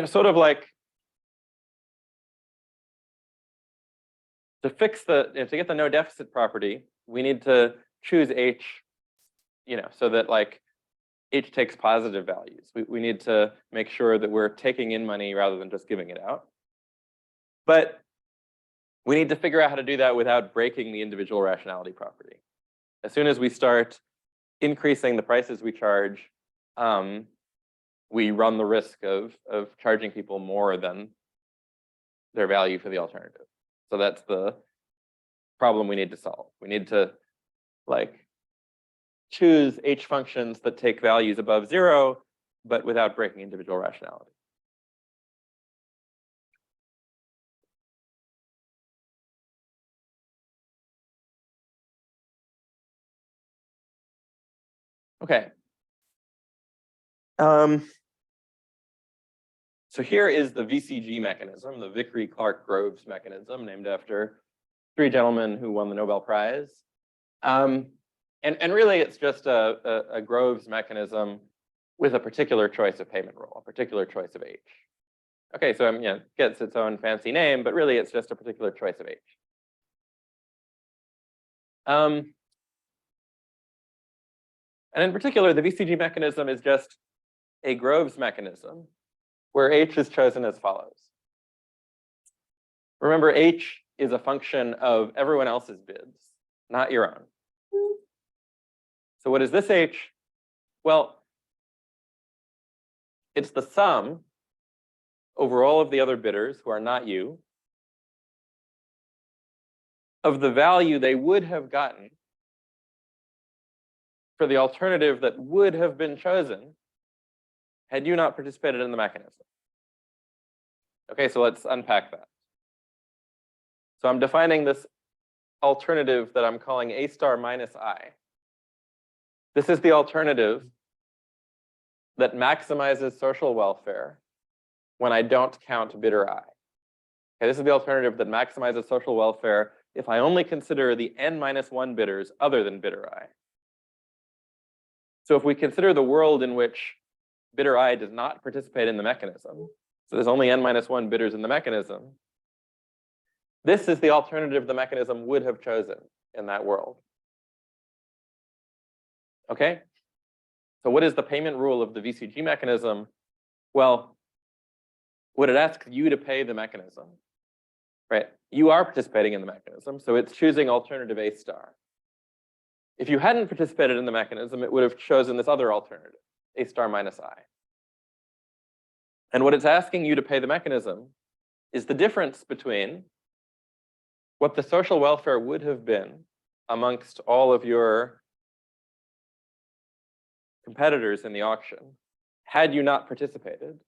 sort of like to get the no deficit property, we need to choose H, so that like H takes positive values. We need to make sure that we're taking in money rather than just giving it out. But we need to figure out how to do that without breaking the individual rationality property. As soon as we start increasing the prices we charge, we run the risk of charging people more than their value for the alternative. So that's the problem we need to solve. We need to like choose H functions that take values above 0, but without breaking individual rationality. Okay. So here is the VCG mechanism, the Vickrey-Clark-Groves mechanism, named after 3 gentlemen who won the Nobel Prize. And really, it's just a Groves mechanism with a particular choice of payment rule, a particular choice of H. Okay, so it gets its own fancy name, but really it's just a particular choice of H. And in particular, the VCG mechanism is just a Groves mechanism where H is chosen as follows. Remember, H is a function of everyone else's bids, not your own. So what is this H? Well, it's the sum over all of the other bidders who are not you of the value they would have gotten for the alternative that would have been chosen had you not participated in the mechanism. Okay, so let's unpack that. So I'm defining this alternative that I'm calling A star minus I. This is the alternative that maximizes social welfare when I don't count bidder I. Okay, this is the alternative that maximizes social welfare if I only consider the n-1 bidders other than bidder I. So if we consider the world in which bidder I does not participate in the mechanism, so there's only n-1 bidders in the mechanism, this is the alternative the mechanism would have chosen in that world. Okay? So what is the payment rule of the VCG mechanism? Well, what it asks you to pay the mechanism, right? You are participating in the mechanism, so it's choosing alternative A star. If you hadn't participated in the mechanism, it would have chosen this other alternative, A star minus I. And what it's asking you to pay the mechanism is the difference between what the social welfare would have been amongst all of your competitors in the auction had you not participated,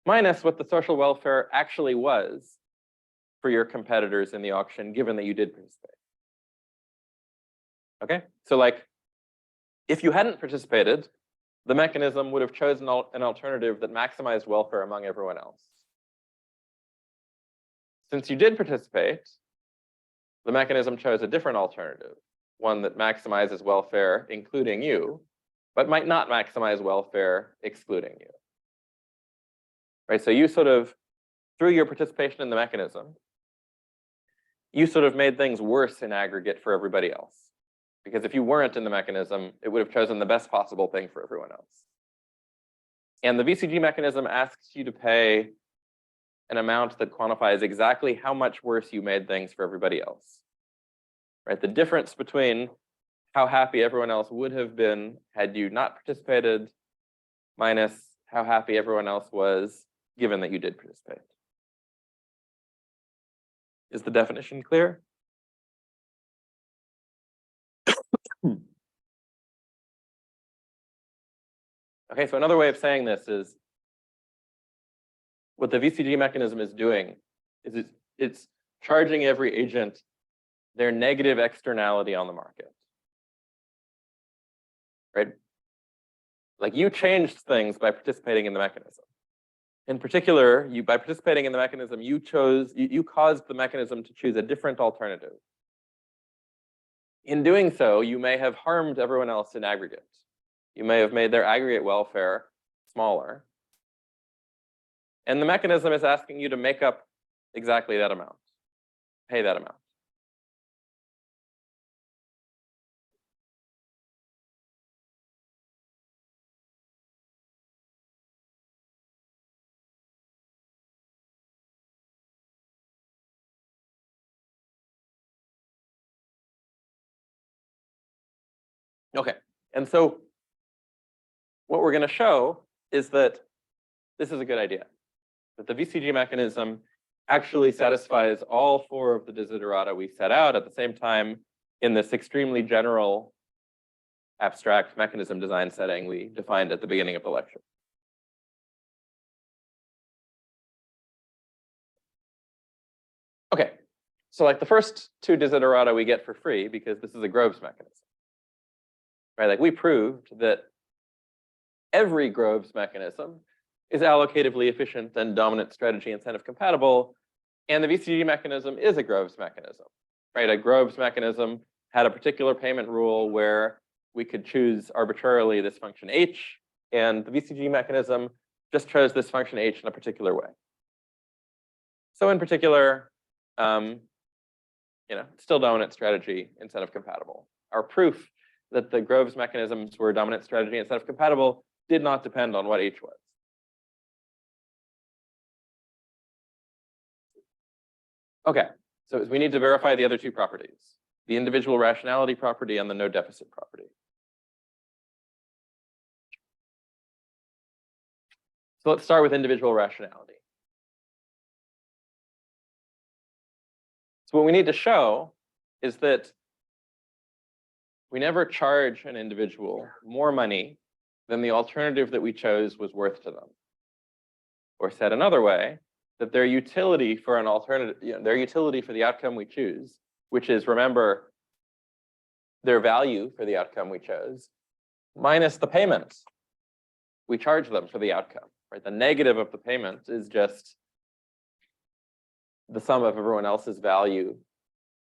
minus what the social welfare actually was for your competitors in the auction, given that you did participate. Okay, so like, if you hadn't participated, the mechanism would have chosen an alternative that maximized welfare among everyone else. Since you did participate, the mechanism chose a different alternative, one that maximizes welfare, including you, but might not maximize welfare, excluding you. Right, so you sort of, through your participation in the mechanism, you sort of made things worse in aggregate for everybody else. Because if you weren't in the mechanism, it would have chosen the best possible thing for everyone else. And the VCG mechanism asks you to pay an amount that quantifies exactly how much worse you made things for everybody else. Right? The difference between how happy everyone else would have been had you not participated minus how happy everyone else was given that you did participate. Is the definition clear? Okay, so another way of saying this is what the VCG mechanism is doing is it's charging every agent their negative externality on the market. Right? Like you changed things by participating in the mechanism. In particular, by participating in the mechanism, you caused the mechanism to choose a different alternative. In doing so, you may have harmed everyone else in aggregate. You may have made their aggregate welfare smaller. And the mechanism is asking you to make up exactly that amount, pay that amount. Okay, and so what we're going to show is that this is a good idea, that the VCG mechanism actually satisfies all four of the desiderata we set out at the same time in this extremely general abstract mechanism design setting we defined at the beginning of the lecture. Okay, so like the first two desiderata we get for free because this is a Groves mechanism. Right, like we proved that every Groves mechanism is allocatively efficient and dominant strategy incentive compatible, and the VCG mechanism is a Groves mechanism. Right, a Groves mechanism had a particular payment rule where we could choose arbitrarily this function h, and the VCG mechanism just chose this function h in a particular way. So in particular, still dominant strategy incentive compatible. Our proof that the Groves mechanisms were dominant strategy incentive compatible did not depend on what h was. Okay, so we need to verify the other two properties, the individual rationality property and the no deficit property. So let's start with individual rationality. So what we need to show is that we never charge an individual more money than the alternative that we chose was worth to them. Or said another way, that their utility for an alternative, their utility for the outcome we choose, which is, remember, their value for the outcome we chose, minus the payment we charge them for the outcome. Right? The negative of the payment is just the sum of everyone else's value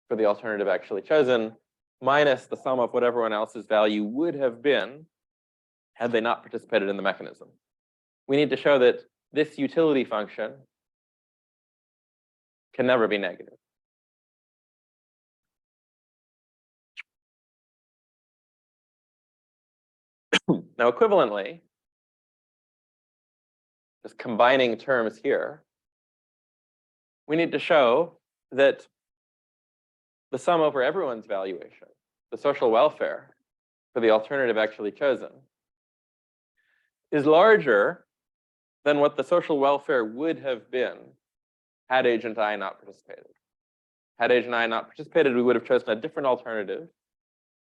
for the alternative actually chosen, minus the sum of what everyone else's value would have been had they not participated in the mechanism. We need to show that this utility function can never be negative. Now, equivalently, just combining terms here, we need to show that the sum over everyone's valuation, the social welfare for the alternative actually chosen, is larger than what the social welfare would have been had agent I not participated. Had agent I not participated, we would have chosen a different alternative.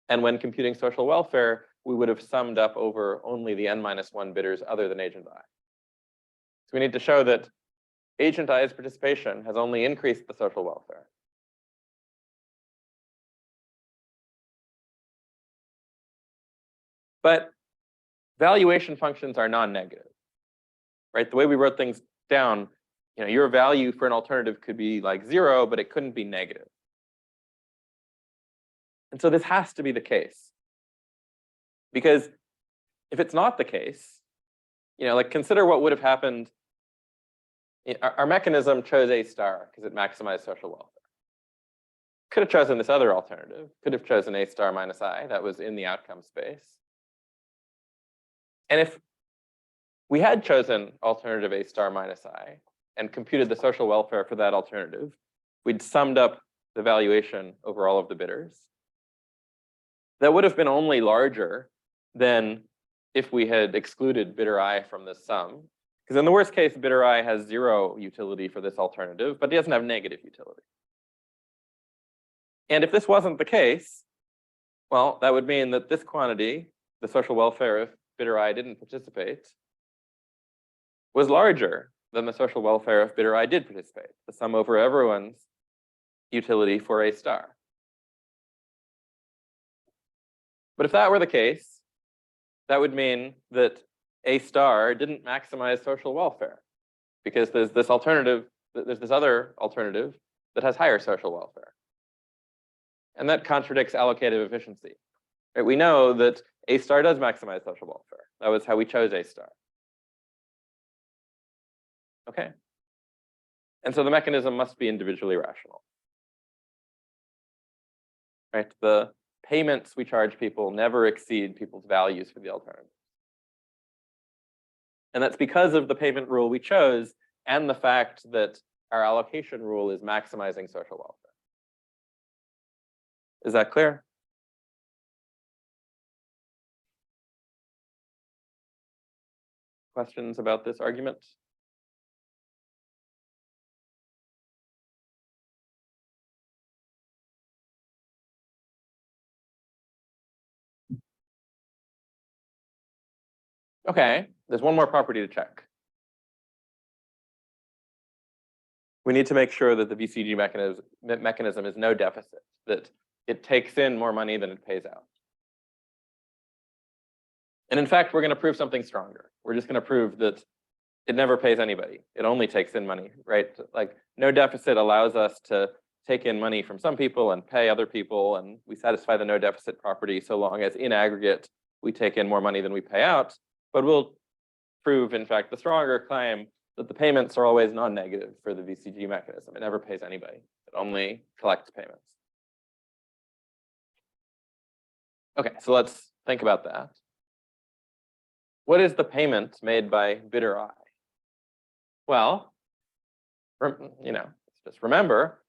And when computing social welfare, we would have summed up over only the n-1 bidders other than agent I. So we need to show that agent I's participation has only increased the social welfare. But valuation functions are non-negative, right? The way we wrote things down, your value for an alternative could be like 0, but it couldn't be negative. And so this has to be the case. Because if it's not the case, like consider what would have happened. Our mechanism chose A star because it maximized social welfare. Could have chosen this other alternative, could have chosen A star minus I, that was in the outcome space. And if we had chosen alternative A star minus I and computed the social welfare for that alternative, we'd summed up the valuation over all of the bidders. That would have been only larger than if we had excluded bidder I from this sum. Because in the worst case, bidder I has 0 utility for this alternative, but he doesn't have negative utility. And if this wasn't the case, well, that would mean that this quantity, the social welfare if bidder I didn't participate, was larger than the social welfare if bidder I did participate, the sum over everyone's utility for A star. But if that were the case, that would mean that A star didn't maximize social welfare because there's this other alternative that has higher social welfare. And that contradicts allocative efficiency. Right? We know that A star does maximize social welfare. That was how we chose A star. Okay. And so the mechanism must be individually rational. Right? The payments we charge people never exceed people's values for the alternative. And that's because of the payment rule we chose and the fact that our allocation rule is maximizing social welfare. Is that clear? Questions about this argument? Okay, there's one more property to check. We need to make sure that the VCG mechanism is no deficit, that it takes in more money than it pays out. And in fact, we're going to prove something stronger. We're just going to prove that it never pays anybody. It only takes in money, right? Like no deficit allows us to take in money from some people and pay other people, and we satisfy the no deficit property so long as in aggregate we take in more money than we pay out. But we'll prove, in fact, the stronger claim that the payments are always non-negative for the VCG mechanism. It never pays anybody. It only collects payments. Okay, so let's think about that. What is the payment made by bidder I? Well, just remember,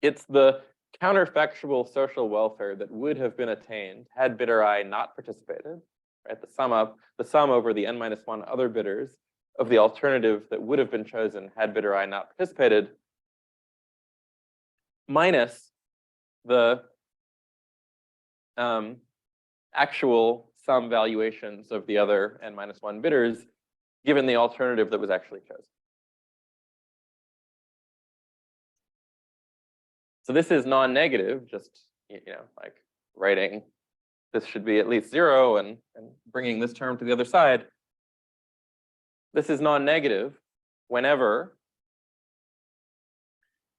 it's the counterfactual social welfare that would have been attained had bidder I not participated, right? The sum over the n-1 other bidders of the alternative that would have been chosen had bidder I not participated, minus the actual sum valuations of the other n-1 bidders, given the alternative that was actually chosen. So this is non-negative, just like writing this should be at least 0 and bringing this term to the other side. This is non-negative when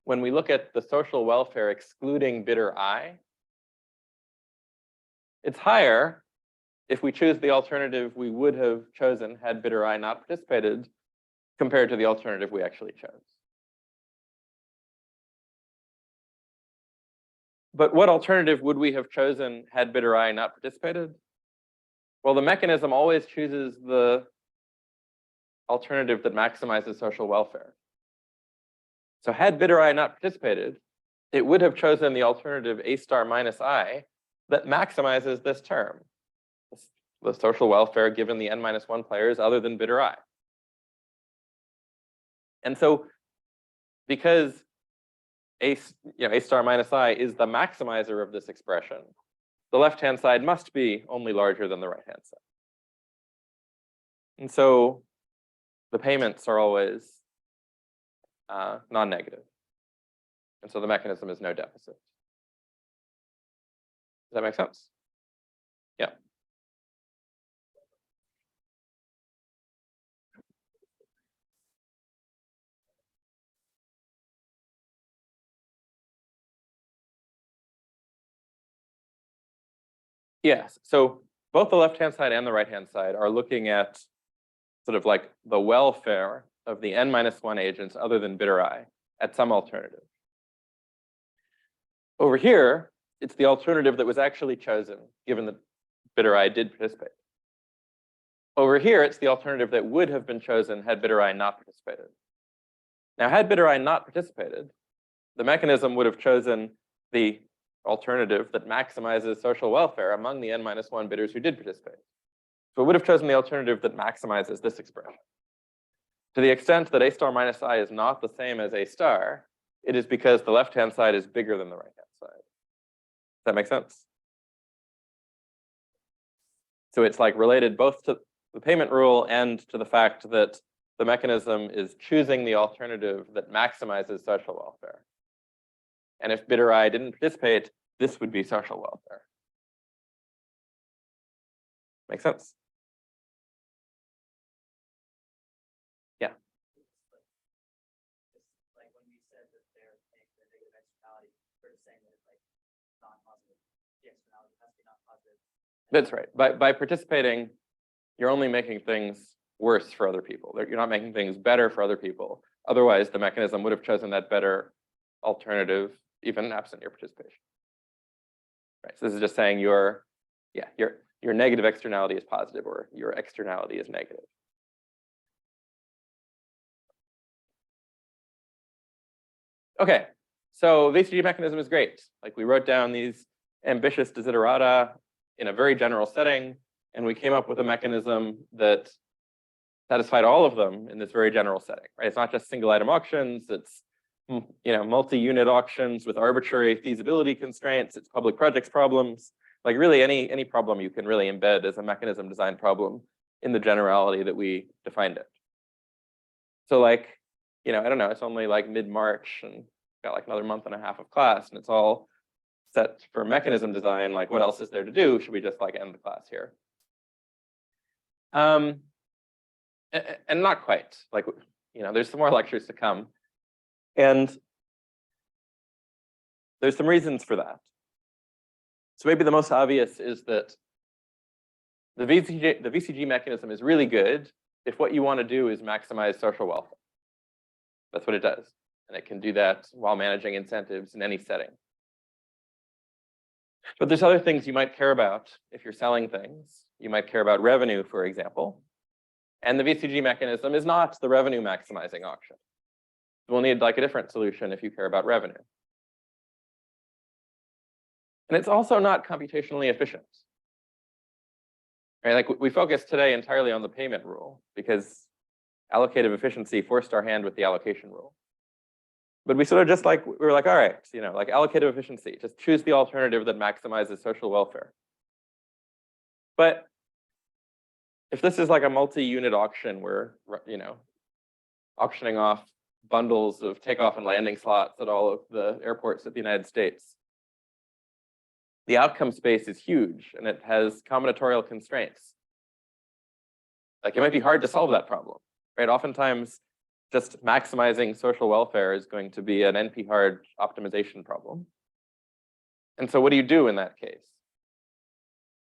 we look at the social welfare excluding bidder I, it's higher if we choose the alternative we would have chosen had bidder I not participated compared to the alternative we actually chose. But what alternative would we have chosen had bidder I not participated? Well, the mechanism always chooses the alternative that maximizes social welfare. So had bidder I not participated, it would have chosen the alternative A star minus I that maximizes this term, the social welfare given the n-1 players other than bidder I. And so because A star minus I is the maximizer of this expression, the left-hand side must be only larger than the right-hand side. And so the payments are always non-negative. And so the mechanism is no deficit. Does that make sense? Yeah. Yes, so both the left-hand side and the right-hand side are looking at sort of like the welfare of the n-1 agents other than bidder I at some alternative. Over here, it's the alternative that was actually chosen, given that bidder I did participate. Over here, it's the alternative that would have been chosen had bidder I not participated. Now, had bidder I not participated, the mechanism would have chosen the alternative that maximizes social welfare among the n-1 bidders who did participate. So it would have chosen the alternative that maximizes this expression. To the extent that A star minus I is not the same as A star, it is because the left-hand side is bigger than the right-hand side. Does that make sense? So it's like related both to the payment rule and to the fact that the mechanism is choosing the alternative that maximizes social welfare. And if bidder I didn't participate, this would be social welfare. Make sense? Yeah. Like when we said that they're paying the negative externality, we're just saying that it's like non-positive. The externality has to be non-positive. That's right. By participating, you're only making things worse for other people. You're not making things better for other people. Otherwise, the mechanism would have chosen that better alternative, even absent your participation. Right. So this is just saying your negative externality is positive or your externality is negative. Okay, so VCG mechanism is great. Like we wrote down these ambitious desiderata in a very general setting, and we came up with a mechanism that satisfied all of them in this very general setting, right? It's not just single item auctions, it's multi-unit auctions with arbitrary feasibility constraints, it's public projects problems, like really any problem you can really embed as a mechanism design problem in the generality that we defined it. So like, I don't know, it's only like mid-March and got like another month and a half of class and it's all set for mechanism design. Like what else is there to do? Should we just like end the class here? And not quite, like, there's some more lectures to come. And there's some reasons for that. So maybe the most obvious is that the VCG mechanism is really good if what you want to do is maximize social welfare. That's what it does. And it can do that while managing incentives in any setting. But there's other things you might care about if you're selling things. You might care about revenue, for example. And the VCG mechanism is not the revenue maximizing auction. We'll need like a different solution if you care about revenue. And it's also not computationally efficient. Right? Like we focused today entirely on the payment rule because allocative efficiency forced our hand with the allocation rule. But we sort of just like, we were like, all right, like allocative efficiency, just choose the alternative that maximizes social welfare. But if this is like a multi-unit auction where, auctioning off bundles of takeoff and landing slots at all of the airports of the United States, the outcome space is huge and it has combinatorial constraints. Like it might be hard to solve that problem, right? Oftentimes, just maximizing social welfare is going to be an NP-hard optimization problem. And so what do you do in that case?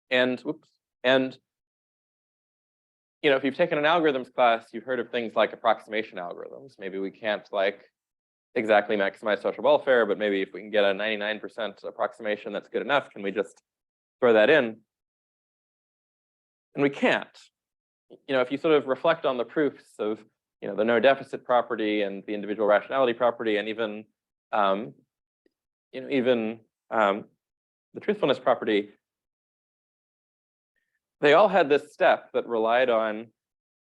And if you've taken an algorithms class, you've heard of things like approximation algorithms. Maybe we can't like exactly maximize social welfare, but maybe if we can get a 99% approximation, that's good enough. Can we just throw that in? And we can't. If you sort of reflect on the proofs of the no deficit property and the individual rationality property, and even the truthfulness property, they all had this step that relied on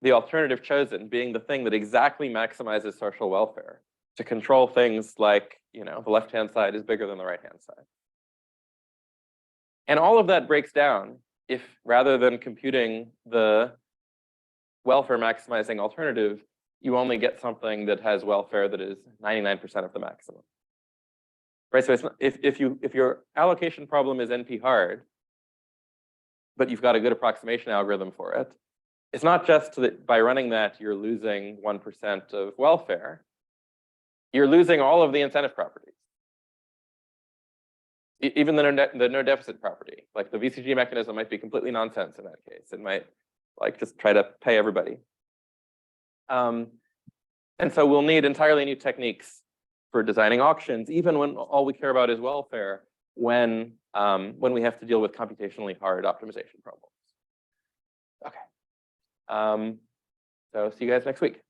the alternative chosen being the thing that exactly maximizes social welfare to control things like, the left-hand side is bigger than the right-hand side. And all of that breaks down if rather than computing the welfare maximizing alternative, you only get something that has welfare that is 99% of the maximum. Right, so it's not, if your allocation problem is NP hard, but you've got a good approximation algorithm for it, it's not just that by running that you're losing 1% of welfare, you're losing all of the incentive properties. even the no deficit property, like the VCG mechanism might be completely nonsense in that case. It might like just try to pay everybody. And so we'll need entirely new techniques for designing auctions, even when all we care about is welfare, when we have to deal with computationally hard optimization problems. Okay. So see you guys next week.